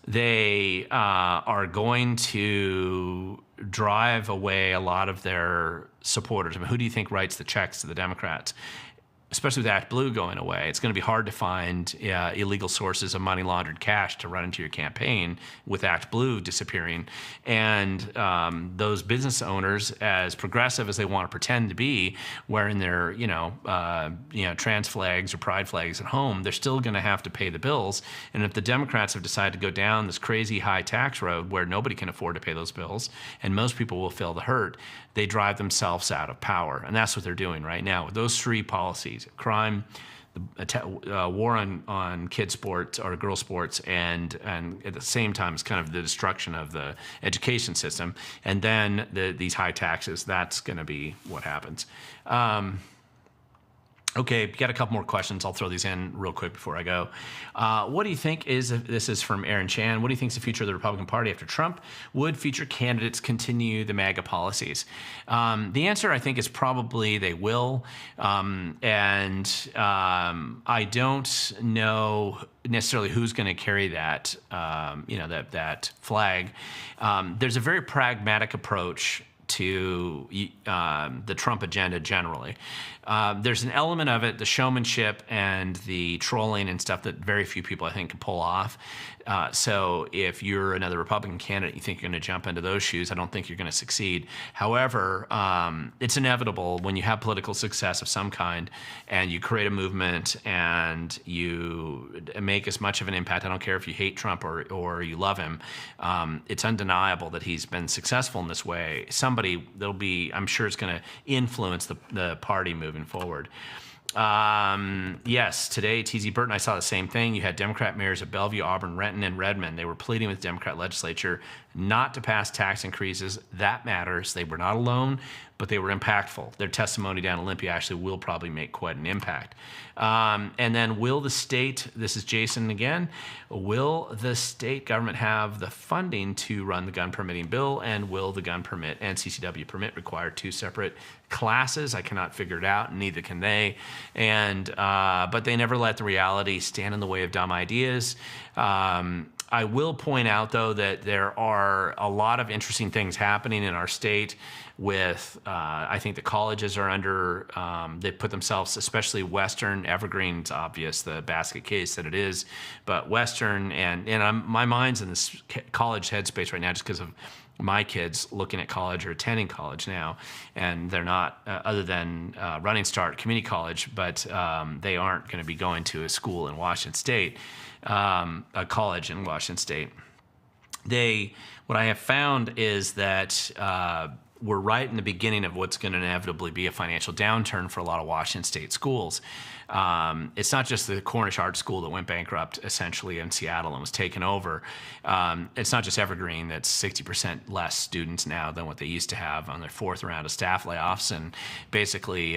They are going to drive away a lot of their supporters. I mean, who do you think writes the checks to the Democrats? especially with ActBlue going away, it's going to be hard to find illegal sources of money laundered cash to run into your campaign with ActBlue disappearing. And those business owners, as progressive as they want to pretend to be, wearing their trans flags or pride flags at home, they're still going to have to pay the bills. And if the Democrats have decided to go down this crazy high tax road where nobody can afford to pay those bills, and most people will feel the hurt, they drive themselves out of power. And that's what they're doing right now with those three policies: crime, the war on kid sports or girl sports, and at the same time it's kind of the destruction of the education system, and then these high taxes. That's going to be what happens. Okay, got a couple more questions. I'll throw these in real quick before I go. What do you think this is from Aaron Chan. What do you think is the future of the Republican Party after Trump? Would future candidates continue the MAGA policies? The answer, I think, is probably they will. I don't know necessarily who's going to carry that, that flag. There's a very pragmatic approach to the Trump agenda generally. There's an element of it, the showmanship and the trolling and stuff, that very few people, I think, can pull off. So if you're another Republican candidate, you think you're going to jump into those shoes, I don't think you're going to succeed. However, it's inevitable when you have political success of some kind and you create a movement and you make as much of an impact. I don't care if you hate Trump or you love him. It's undeniable that he's been successful in this way. I'm sure it's going to influence the party moving forward. Yes, today, TZ Burton, I saw the same thing. You had Democrat mayors of Bellevue, Auburn, Renton, and Redmond. They were pleading with the Democrat legislature not to pass tax increases. That matters. They were not alone, but they were impactful. Their testimony down in Olympia actually will probably make quite an impact. And then will the state, this is Jason again, will the state government have the funding to run the gun permitting bill, and will the gun permit and CCW permit require two separate classes? I cannot figure it out, and neither can they. But they never let the reality stand in the way of dumb ideas. I will point out, though, that there are a lot of interesting things happening in our state with, I think the colleges are under, they put themselves, especially Western, Evergreen's obvious, the basket case that it is, but Western, and my mind's in this college headspace right now just because of my kids looking at college or attending college now, and they're not, other than Running Start Community College, but they aren't going to be going to a school in Washington State, a college in Washington State. What I have found is that we're right in the beginning of what's going to inevitably be a financial downturn for a lot of Washington State schools. It's not just the Cornish Art School that went bankrupt essentially in Seattle and was taken over. It's not just Evergreen that's 60% less students now than what they used to have on their fourth round of staff layoffs, and basically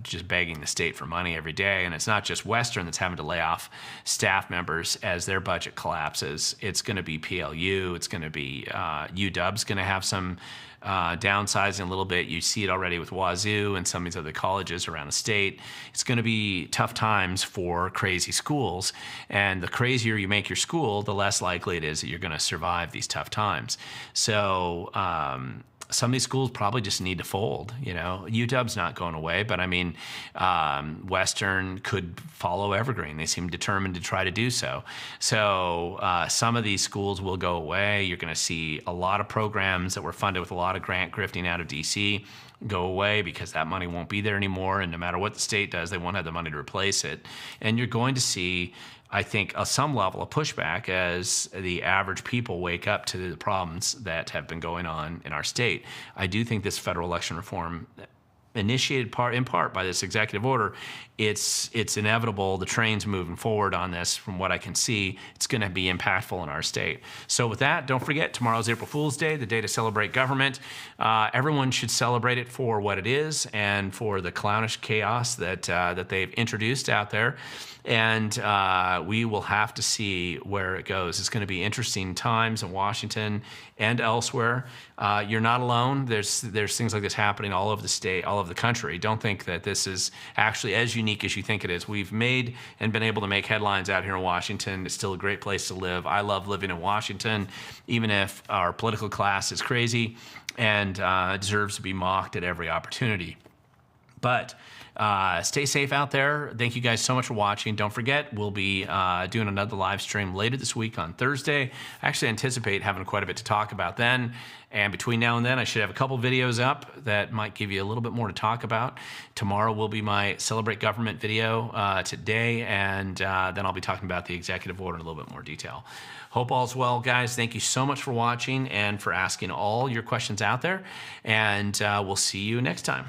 just begging the state for money every day. And it's not just Western that's having to lay off staff members as their budget collapses. It's going to be PLU. It's going to be UW's going to have some downsizing a little bit. You see it already with Wazoo and some of these other colleges around the state. It's going to be tough times for crazy schools, and the crazier you make your school, the less likely it is that you're going to survive these tough times. So some of these schools probably just need to fold. UW's not going away, but I mean, Western could follow Evergreen. They seem determined to try to do so. So some of these schools will go away. You're going to see a lot of programs that were funded with a lot of grant grifting out of DC go away because that money won't be there anymore. And no matter what the state does, they won't have the money to replace it. And you're going to see, I think, some level of pushback as the average people wake up to the problems that have been going on in our state. I do think this federal election reform, initiated in part by this executive order, it's inevitable. The train's moving forward on this. From what I can see, it's going to be impactful in our state. So with that, don't forget, tomorrow's April Fool's Day, the day to celebrate government. Everyone should celebrate it for what it is and for the clownish chaos that they've introduced out there. And we will have to see where it goes. It's going to be interesting times in Washington and elsewhere. You're not alone. There's things like this happening all over the state, all over the country. Don't think that this is actually as unique as you think it is. We've made and been able to make headlines out here in Washington. It's still a great place to live. I love living in Washington, even if our political class is crazy and deserves to be mocked at every opportunity. But stay safe out there. Thank you guys so much for watching. Don't forget, we'll be doing another live stream later this week on Thursday. I actually anticipate having quite a bit to talk about then. And between now and then, I should have a couple videos up that might give you a little bit more to talk about. Tomorrow will be my Celebrate Government video today, and then I'll be talking about the executive order in a little bit more detail. Hope all's well, guys. Thank you so much for watching and for asking all your questions out there, and we'll see you next time.